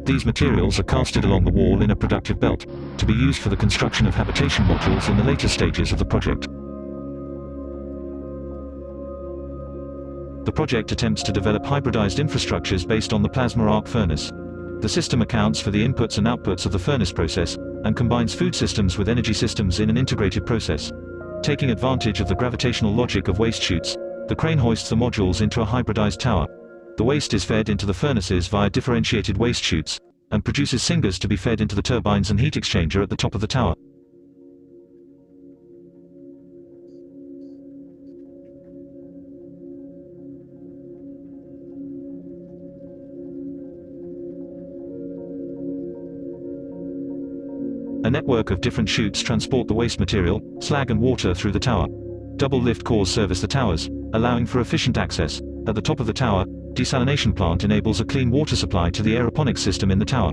These materials are casted along the wall in a productive belt, to be used for the construction of habitation modules in the later stages of the project. The project attempts to develop hybridized infrastructures based on the plasma arc furnace. The system accounts for the inputs and outputs of the furnace process, and combines food systems with energy systems in an integrated process. Taking advantage of the gravitational logic of waste chutes, the crane hoists the modules into a hybridized tower. The waste is fed into the furnaces via differentiated waste chutes, and produces syngas to be fed into the turbines and heat exchanger at the top of the tower. A network of different chutes transport the waste material, slag and water through the tower. Double lift cores service the towers, allowing for efficient access. At the top of the tower, desalination plant enables a clean water supply to the aeroponics system in the tower.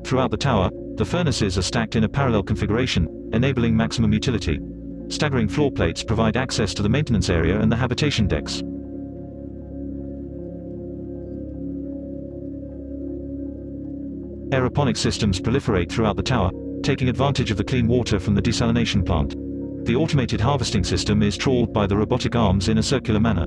Throughout the tower, the furnaces are stacked in a parallel configuration, enabling maximum utility. Staggering floor plates provide access to the maintenance area and the habitation decks. Aeroponic systems proliferate throughout the tower, taking advantage of the clean water from the desalination plant. The automated harvesting system is trawled by the robotic arms in a circular manner.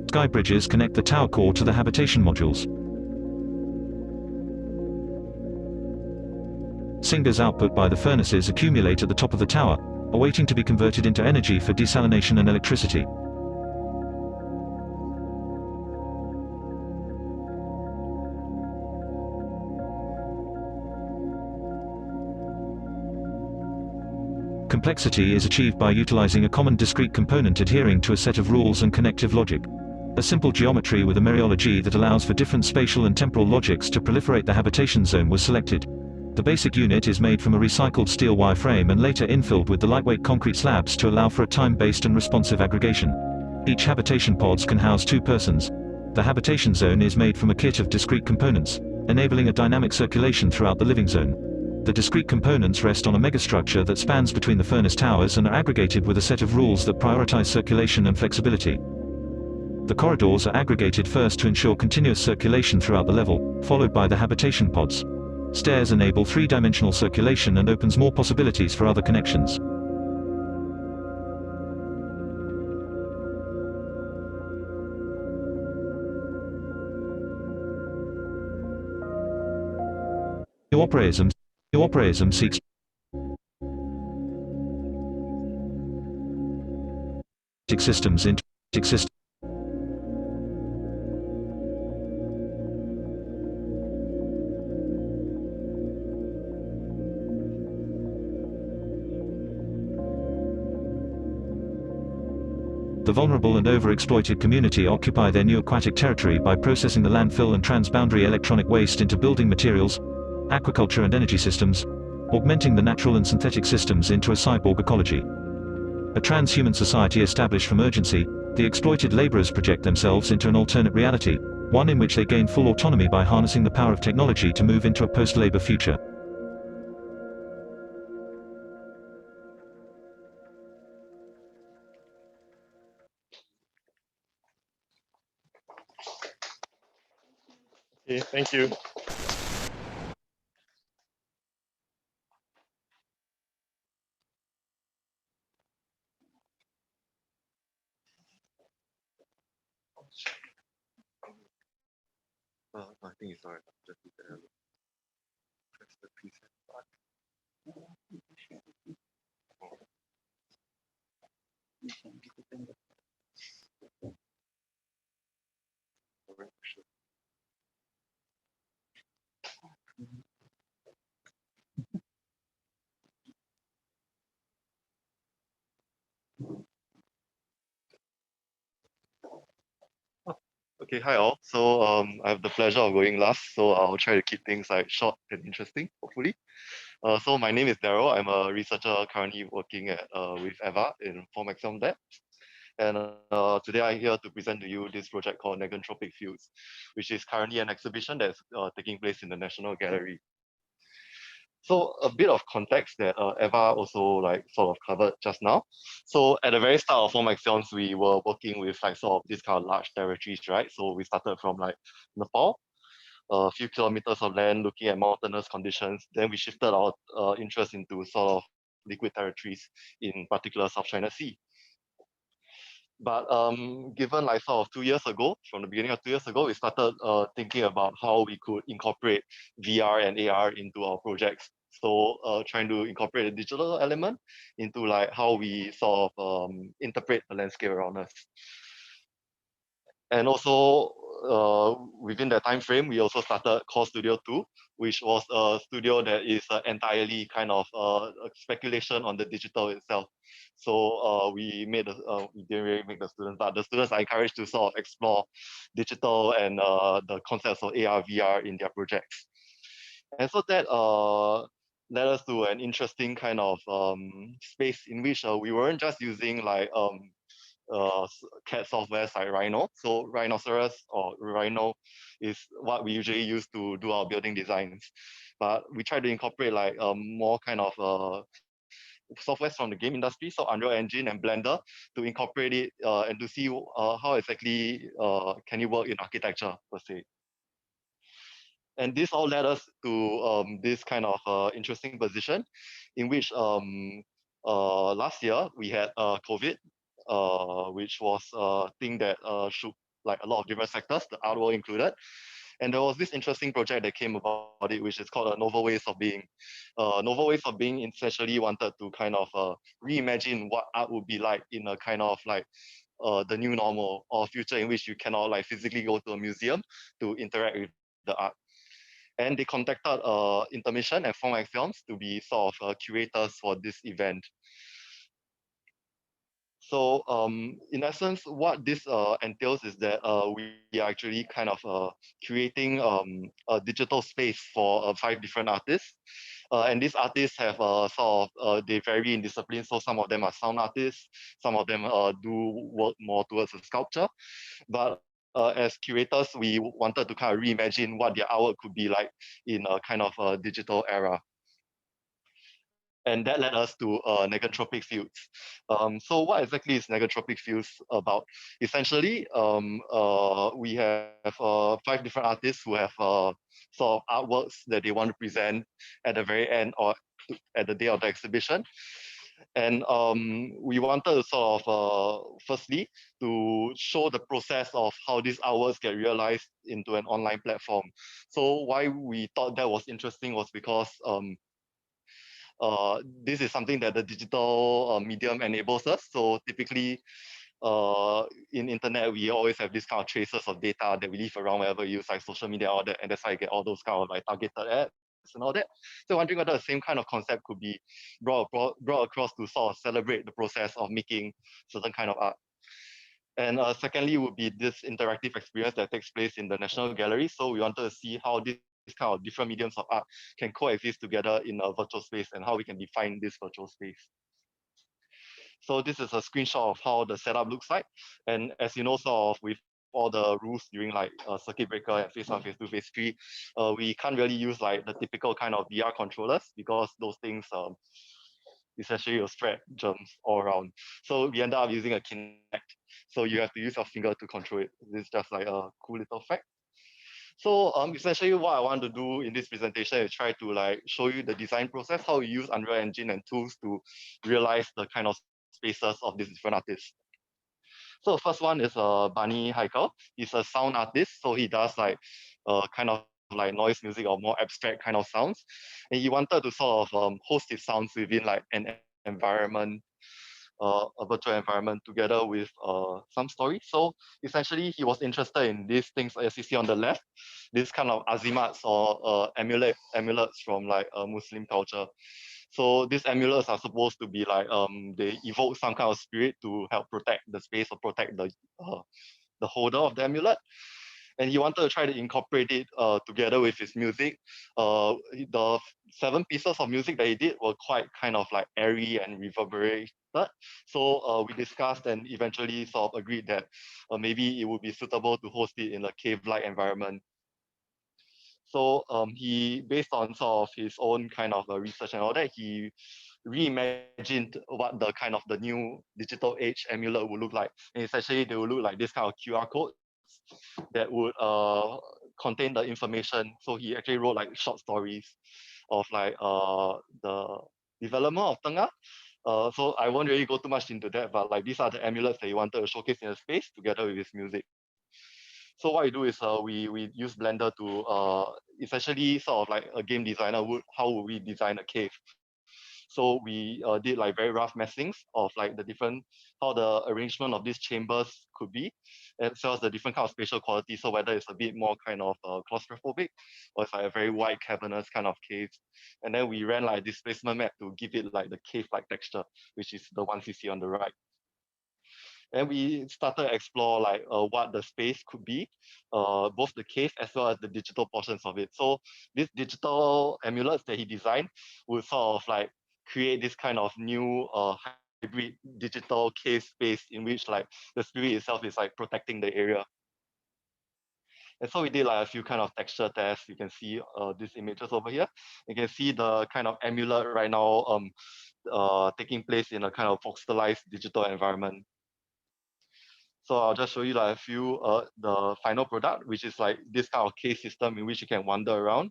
Sky bridges connect the tower core to the habitation modules. Syngas output by the furnaces accumulate at the top of the tower, awaiting to be converted into energy for desalination and electricity. Complexity is achieved by utilizing a common discrete component adhering to a set of rules and connective logic. A simple geometry with a mereology that allows for different spatial and temporal logics to proliferate the habitation zone was selected. The basic unit is made from a recycled steel wireframe and later infilled with the lightweight concrete slabs to allow for a time-based and responsive aggregation. Each habitation pods can house 2 persons. The habitation zone is made from a kit of discrete components, enabling a dynamic circulation throughout the living zone. The discrete components rest on a megastructure that spans between the furnace towers and are aggregated with a set of rules that prioritize circulation and flexibility. The corridors are aggregated first to ensure continuous circulation throughout the level, followed by the habitation pods. Stairs enable 3-dimensional circulation and opens more possibilities for other connections. Neopreism seeks systems into systems. The vulnerable and overexploited community occupy their new aquatic territory by processing the landfill and transboundary electronic waste into building materials, aquaculture and energy systems, augmenting the natural and synthetic systems into a cyborg ecology. A transhuman society established from urgency, the exploited laborers project themselves into an alternate reality, one in which they gain full autonomy by harnessing the power of technology to move into a post-labor future. Okay, thank you. I think it's alright. Just press the preset button. Okay, hi all. So I have the pleasure of going last, so I'll try to keep things like short and interesting, hopefully. So my name is Daryl. I'm a researcher currently working at with Eva in Formaxion Lab. And today I'm here to present to you this project called Negentropic Fields, which is currently an exhibition that's taking place in the National Gallery. So a bit of context that Eva also like sort of covered just now. So at the very start of Formaxions, we were working with like sort of this kind of large territories, right? So we started from like Nepal, a few kilometers of land looking at mountainous conditions. Then we shifted our interest into sort of liquid territories, in particular South China Sea. But given like sort of 2 years ago, from the beginning of 2 years ago, we started thinking about how we could incorporate VR and AR into our projects. So trying to incorporate a digital element into like how we sort of interpret the landscape around us. And also within that time frame, we also started Core Studio 2, which was a studio that is entirely kind of speculation on the digital itself. So we didn't really make the students, but the students are encouraged to sort of explore digital and the concepts of AR, VR in their projects. And so that led us to an interesting kind of space in which we weren't just using like CAD software like Rhino. So Rhinoceros or Rhino is what we usually use to do our building designs. But we try to incorporate like more kind of softwares from the game industry, so Unreal Engine and Blender, to incorporate it and to see how exactly can it work in architecture per se. And this all led us to this kind of interesting position in which last year we had COVID, which was a thing that shook like a lot of different sectors, the art world included. And there was this interesting project that came about it, which is called Novel Ways of Being. Novel Ways of Being essentially wanted to kind of reimagine what art would be like in a kind of like the new normal or future in which you cannot like physically go to a museum to interact with the art. And they contacted Intermission and Formax Films to be sort of curators for this event. So in essence, what this entails is that we are actually kind of creating a digital space for 5 different artists. And these artists have sort of, they vary in discipline. So some of them are sound artists, some of them do work more towards a sculpture. But as curators, we wanted to kind of reimagine what their artwork could be like in a kind of a digital era. And that led us to negotropic fields. So what exactly is negotropic fields about? Essentially, we have 5 different artists who have sort of artworks that they want to present at the very end or at the day of the exhibition. And we wanted to sort of, firstly, to show the process of how these artworks get realized into an online platform. So why we thought that was interesting was because this is something that the digital medium enables us. So typically, in internet, we always have this kind of traces of data that we leave around wherever you use like social media, all that, and that's how you get all those kind of like targeted ads and all that. So wondering whether the same kind of concept could be brought across to sort of celebrate the process of making certain kind of art. And secondly would be this interactive experience that takes place in the National Gallery. So we wanted to see how this kind of different mediums of art can coexist together in a virtual space and how we can define this virtual space. So this is a screenshot of how the setup looks like. And as you know, sort of with all the rules during like circuit breaker and phase 1, phase 2, phase 3, we can't really use like the typical kind of VR controllers because those things essentially will spread germs all around. So we ended up using a Kinect. So you have to use your finger to control it. This is just like a cool little fact. So essentially what I want to do in this presentation is try to like show you the design process, how we use Unreal Engine and tools to realize the kind of spaces of these different artists. So the first one is Bunny Heikel. He's a sound artist, so he does like kind of like noise music or more abstract kind of sounds. And he wanted to sort of host his sounds within like an environment, a virtual environment together with some story. So essentially he was interested in these things as you see on the left, this kind of azimats or amulets from like Muslim culture. So these amulets are supposed to be like they evoke some kind of spirit to help protect the space or protect the holder of the amulet. And he wanted to try to incorporate it together with his music. The 7 pieces of music that he did were quite kind of like airy and reverberated. So we discussed and eventually sort of agreed that maybe it would be suitable to host it in a cave-like environment. So he, based on sort of his own kind of research and all that, he reimagined what the kind of the new digital age amulet would look like. And essentially they would look like this kind of QR code that would contain the information. So he actually wrote like short stories of like the development of Tengah. So I won't really go too much into that, but like these are the amulets that he wanted to showcase in the space together with his music. So what we do is we use Blender to essentially sort of like a game designer would, how would we design a cave? So we did like very rough messings of like the different, how the arrangement of these chambers could be, as well as the different kind of spatial quality. So whether it's a bit more kind of claustrophobic, or it's like a very wide cavernous kind of cave. And then we ran like a displacement map to give it like the cave-like texture, which is the ones you see on the right. And we started to explore like what the space could be, both the cave as well as the digital portions of it. So these digital amulets that he designed would sort of like create this kind of new hybrid digital cave space in which like the spirit itself is like protecting the area. And so we did like a few kind of texture tests. You can see these images over here. You can see the kind of amulet right now taking place in a kind of voxelized digital environment. So I'll just show you like a few, the final product, which is like this kind of cave system in which you can wander around.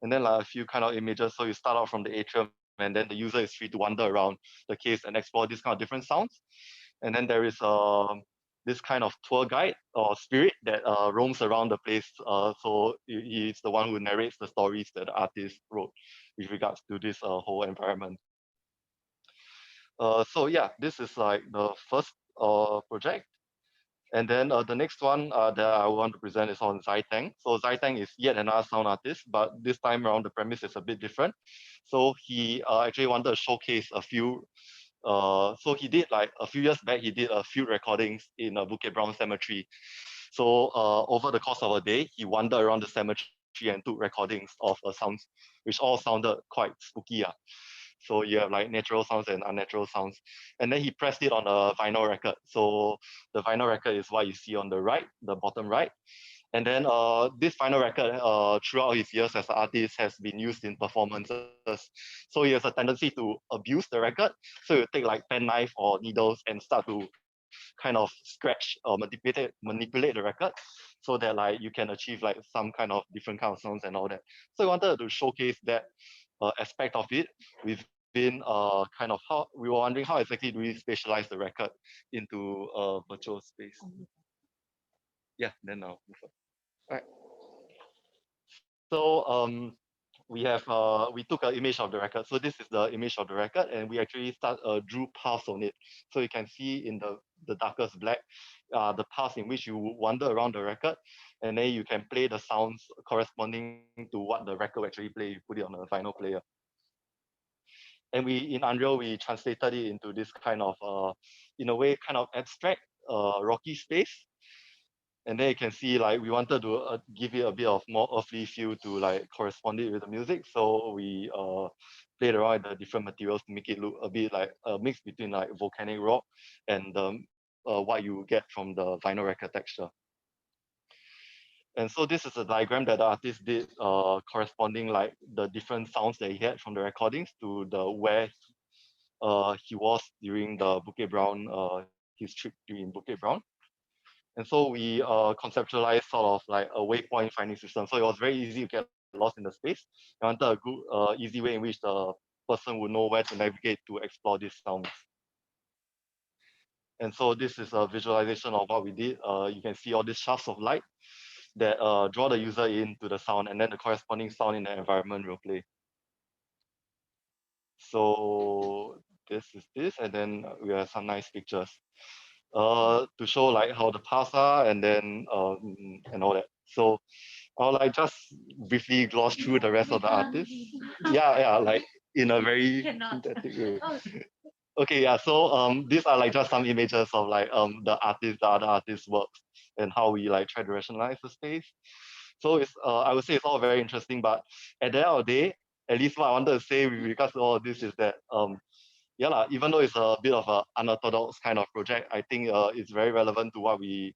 And then like a few kind of images. So you start out from the atrium and then the user is free to wander around the caves and explore these kind of different sounds. And then there is this kind of tour guide or spirit that roams around the place. So he's the one who narrates the stories that the artist wrote with regards to this whole environment. So yeah, this is like the first project. And then the next one that I want to present is on Zaitang. So Zaitang is yet another sound artist, but this time around the premise is a bit different. So he actually wanted to showcase a few. So he did like a few years back, he did a few recordings in Bukit Brown Cemetery. So over the course of a day, he wandered around the cemetery and took recordings of sounds, which all sounded quite spooky. So you have like natural sounds and unnatural sounds. And then he pressed it on a vinyl record. So the vinyl record is what you see on the right, the bottom right. And then this vinyl record throughout his years as an artist has been used in performances. So he has a tendency to abuse the record. So you take like pen knife or needles and start to kind of scratch or manipulate the record so that like you can achieve like some kind of different kind of sounds and all that. So we wanted to showcase that aspect of it within kind of how we were wondering how exactly do we spatialize the record into a virtual space. Yeah, then I'll move on. All right. So we took an image of the record. So this is the image of the record, and we actually drew paths on it. So you can see in the darkest black, the paths in which you wander around the record, and then you can play the sounds corresponding to what the record actually play. You put it on a vinyl player. And in Unreal, we translated it into this kind of, in a way, kind of abstract, rocky space. And then you can see like we wanted to give it a bit of more earthly feel to like correspond it with the music. So we played around with the different materials to make it look a bit like a mix between like volcanic rock and what you get from the vinyl record texture. And so this is a diagram that the artist did corresponding like the different sounds that he had from the recordings to the where he was during the Bukit Brown, his trip during Bukit Brown. And so we conceptualized sort of like a waypoint finding system. So it was very easy to get lost in the space. We wanted a good, easy way in which the person would know where to navigate to explore these sounds. And so this is a visualization of what we did. You can see all these shafts of light that draw the user into the sound, and then the corresponding sound in the environment will play. So this is this, and then we have some nice pictures to show like how the paths are, and then and all that. So I'll like just briefly gloss through the rest of the artists. Yeah, like in a very synthetic way. Okay, yeah. So these are like just some images of like the other artists' works and how we like try to rationalize the space. So it's I would say it's all very interesting, but at the end of the day, at least what I wanted to say with regards to all of this is that yeah, even though it's a bit of an unorthodox kind of project, I think it's very relevant to what we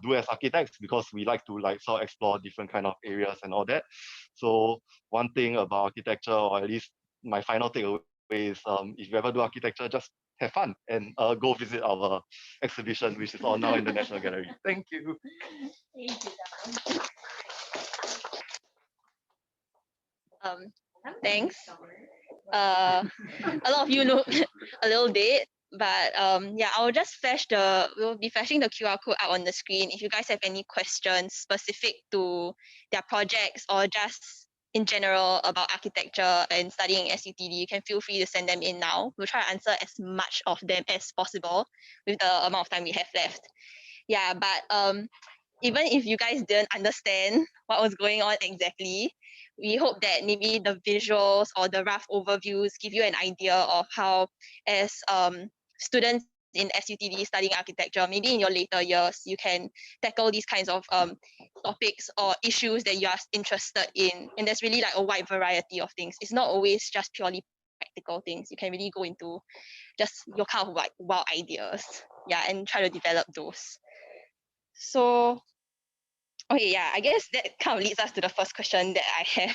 do as architects, because we like to like sort of explore different kind of areas and all that. So one thing about architecture, or at least my final takeaway is if you ever do architecture, just have fun and go visit our exhibition, which is all now in the National Gallery. Thank you. Thank you. Thanks. A lot of you look a little dead, but yeah, I'll just we'll be flashing the QR code out on the screen. If you guys have any questions specific to their projects or just in general about architecture and studying SUTD, you can feel free to send them in now. We'll try to answer as much of them as possible with the amount of time we have left. Yeah, but even if you guys didn't understand what was going on exactly, we hope that maybe the visuals or the rough overviews give you an idea of how, as students in SUTD studying architecture, maybe in your later years, you can tackle these kinds of topics or issues that you are interested in. And there's really like a wide variety of things. It's not always just purely practical things. You can really go into just your kind of like wild ideas, yeah, and try to develop those. So, okay, yeah, I guess that kind of leads us to the first question that I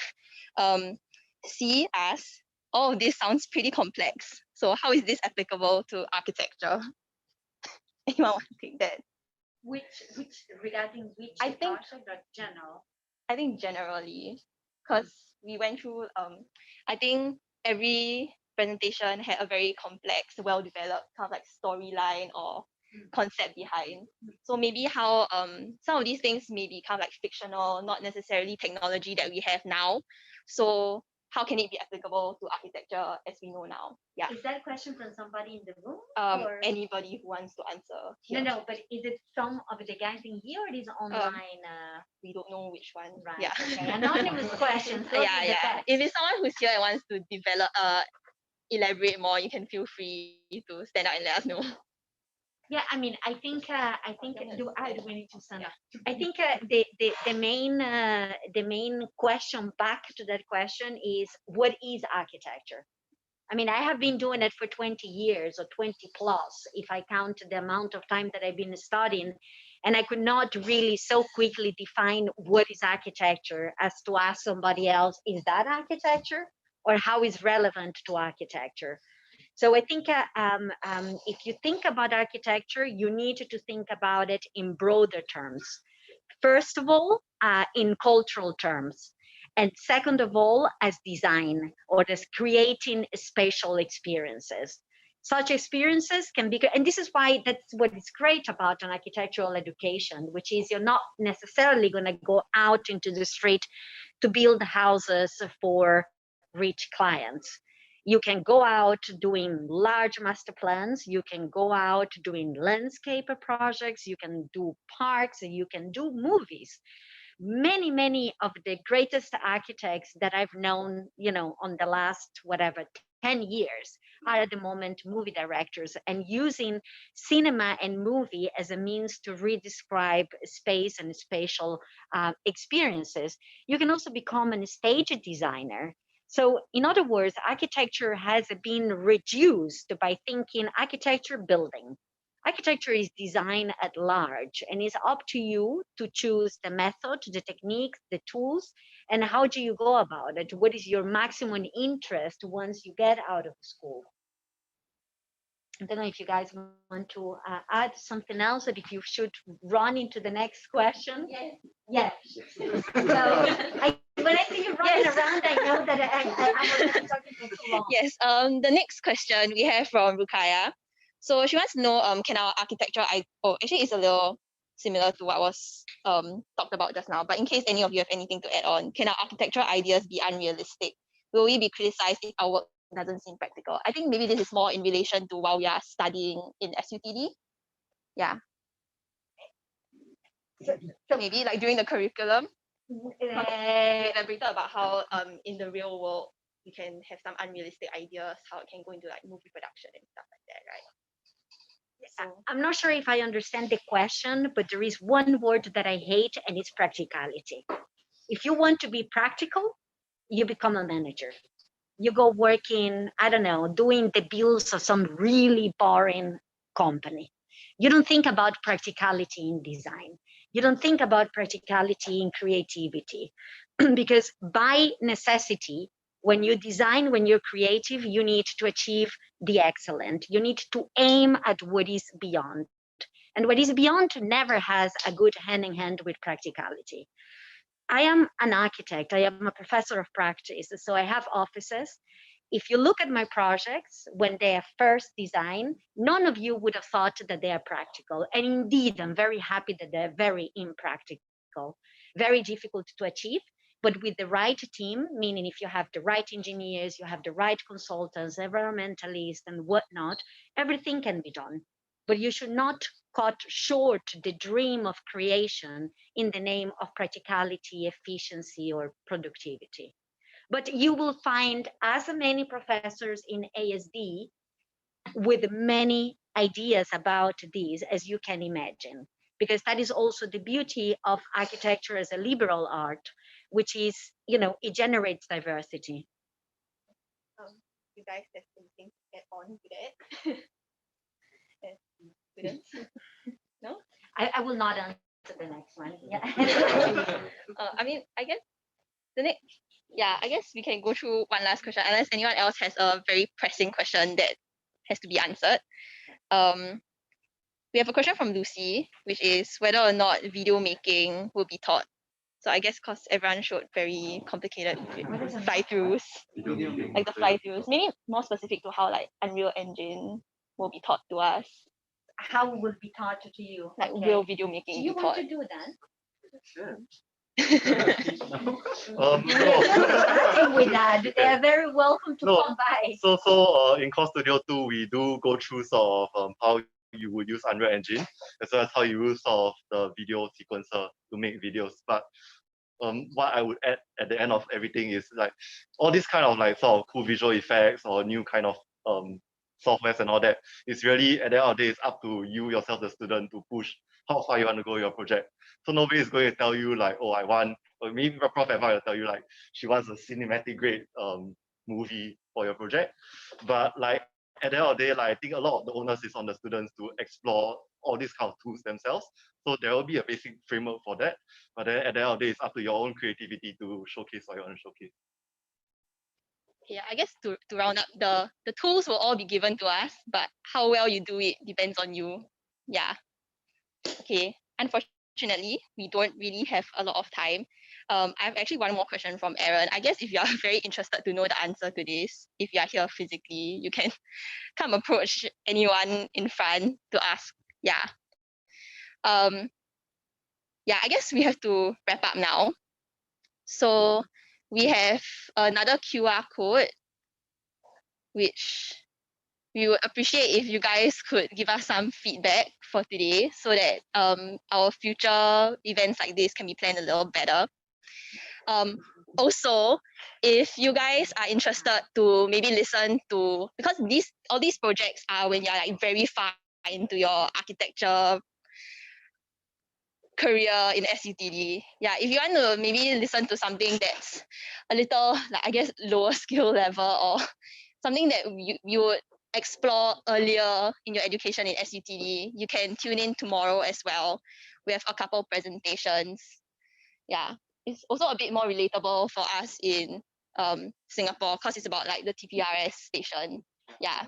have. C asks, all of this sounds pretty complex. So how is this applicable to architecture? Anyone want to take that? Regarding which I think project or general? I think generally, because we went through I think every presentation had a very complex, well-developed kind of like storyline or concept behind. So maybe how some of these things may be kind of like fictional, not necessarily technology that we have now. So how can it be applicable to architecture as we know now? Yeah. Is that a question from somebody in the room? Or? Anybody who wants to answer. Here. No, but is it some of the guys in here or it is online? We don't know which one. Right. Yeah. Okay. Anonymous questions. Yeah. If it's someone who's here and wants to develop, elaborate more, you can feel free to stand out and let us know. Yeah, I mean, I think do we need to stand up? I think the main question back to that question is, what is architecture? I mean, I have been doing it for 20 years or 20 plus, if I count the amount of time that I've been studying, and I could not really so quickly define what is architecture as to ask somebody else, is that architecture, or how is relevant to architecture? So I think if you think about architecture, you need to think about it in broader terms. First of all, in cultural terms. And second of all, as design or as creating spatial experiences. Such experiences can be, and this is why that's what is great about an architectural education, which is you're not necessarily going to go out into the street to build houses for rich clients. You can go out doing large master plans, you can go out doing landscape projects, you can do parks, you can do movies. Many of the greatest architects that I've known, on the last, 10 years are at the moment movie directors and using cinema and movie as a means to redescribe space and spatial experiences. You can also become a stage designer. So in other words, architecture has been reduced by thinking architecture building. Architecture is design at large, and it's up to you to choose the method, the techniques, the tools, and how do you go about it? What is your maximum interest once you get out of school? I don't know if you guys want to add something else, or if you should run into the next question. Yes. So when I see you running around, I know that I was talking for too long. Yes. The next question we have from Rukaya. So she wants to know, can our architecture, actually it's a little similar to what was talked about just now, but in case any of you have anything to add on, can our architectural ideas be unrealistic? Will we be criticized if our work doesn't seem practical? I think maybe this is more in relation to while we are studying in SUTD. Yeah. So maybe like during the curriculum, elaborated about how in the real world we can have some unrealistic ideas, how it can go into like movie production and stuff like that, right? So, I'm not sure if I understand the question, but there is one word that I hate, and it's practicality. If you want to be practical, you become a manager. You go working, I don't know, doing the bills of some really boring company. You don't think about practicality in design. You don't think about practicality in creativity, because by necessity, when you design, when you're creative, you need to achieve the excellent. You need to aim at what is beyond. And what is beyond never has a good hand in hand with practicality. I am an architect. I am a professor of practice. So I have offices. If you look at my projects, when they are first designed, none of you would have thought that they are practical. And indeed, I'm very happy that they're very impractical, very difficult to achieve, But with the right team, meaning if you have the right engineers, you have the right consultants, environmentalists, and whatnot, everything can be done. But you should not cut short the dream of creation in the name of practicality, efficiency, or productivity. But you will find as many professors in ASD with many ideas about these as you can imagine, because that is also the beauty of architecture as a liberal art, which is, it generates diversity. You guys have anything to add on to that? Students? No? I will not answer the next one. Yeah. I mean, I guess the next, I guess we can go through one last question, unless anyone else has a very pressing question that has to be answered. We have a question from Lucy, which is whether or not video making will be taught. So I guess because everyone showed very complicated fly-throughs, like the fly-throughs, maybe more specific to how like Unreal Engine will be taught to us. How will be taught to you? Like will video making do you be want taught? to do that? Sure. Nothing with that. They are very welcome to come by. So in Core Studio 2, we do go through sort of how you would use Unreal Engine, as well as how you use sort of the video sequencer to make videos. But what I would add at the end of everything is like all these kind of like sort of cool visual effects or new kind of softwares and all that. It's really at the end of the day, it's up to you yourself, the student, to push how far you want to go in your project. So nobody is going to tell you like, oh, I want, or maybe Prof. Eva will tell you like she wants a cinematic grade movie for your project. But like at the end of the day, like I think a lot of the onus is on the students to explore all these kind of tools themselves. So there will be a basic framework for that. But then at the end of the day, it's up to your own creativity to showcase what you want to showcase. Yeah, I guess to round up, the tools will all be given to us, but how well you do it depends on you. Yeah. Okay. Unfortunately, we don't really have a lot of time. I have actually one more question from Aaron. I guess if you are very interested to know the answer to this, if you are here physically, you can come approach anyone in front to ask. Yeah. I guess we have to wrap up now. So we have another QR code, which we would appreciate if you guys could give us some feedback for today so that our future events like this can be planned a little better. Also, if you guys are interested to maybe listen to, because all these projects are when you're like very far into your architecture career in SUTD. Yeah, if you want to maybe listen to something that's a little like I guess lower skill level or something that you would explore earlier in your education in SUTD, you can tune in tomorrow as well. We have a couple presentations. Yeah, it's also a bit more relatable for us in Singapore because it's about like the TPRS station. Yeah.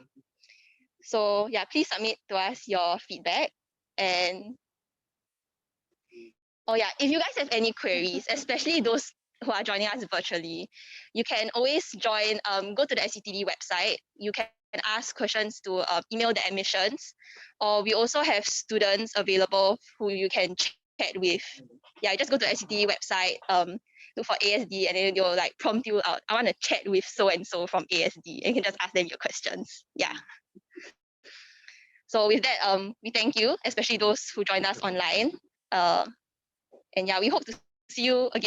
So yeah, please submit to us your feedback. And oh yeah, if you guys have any queries, especially those who are joining us virtually, you can always join, go to the SUTD website. You can ask questions to email the admissions, or we also have students available who you can chat with. Yeah, just go to the SUTD website, look for ASD, and then they'll like prompt you out. I want to chat with so-and-so from ASD, and you can just ask them your questions. Yeah. So with that, we thank you, especially those who joined us online. And yeah, we hope to see you again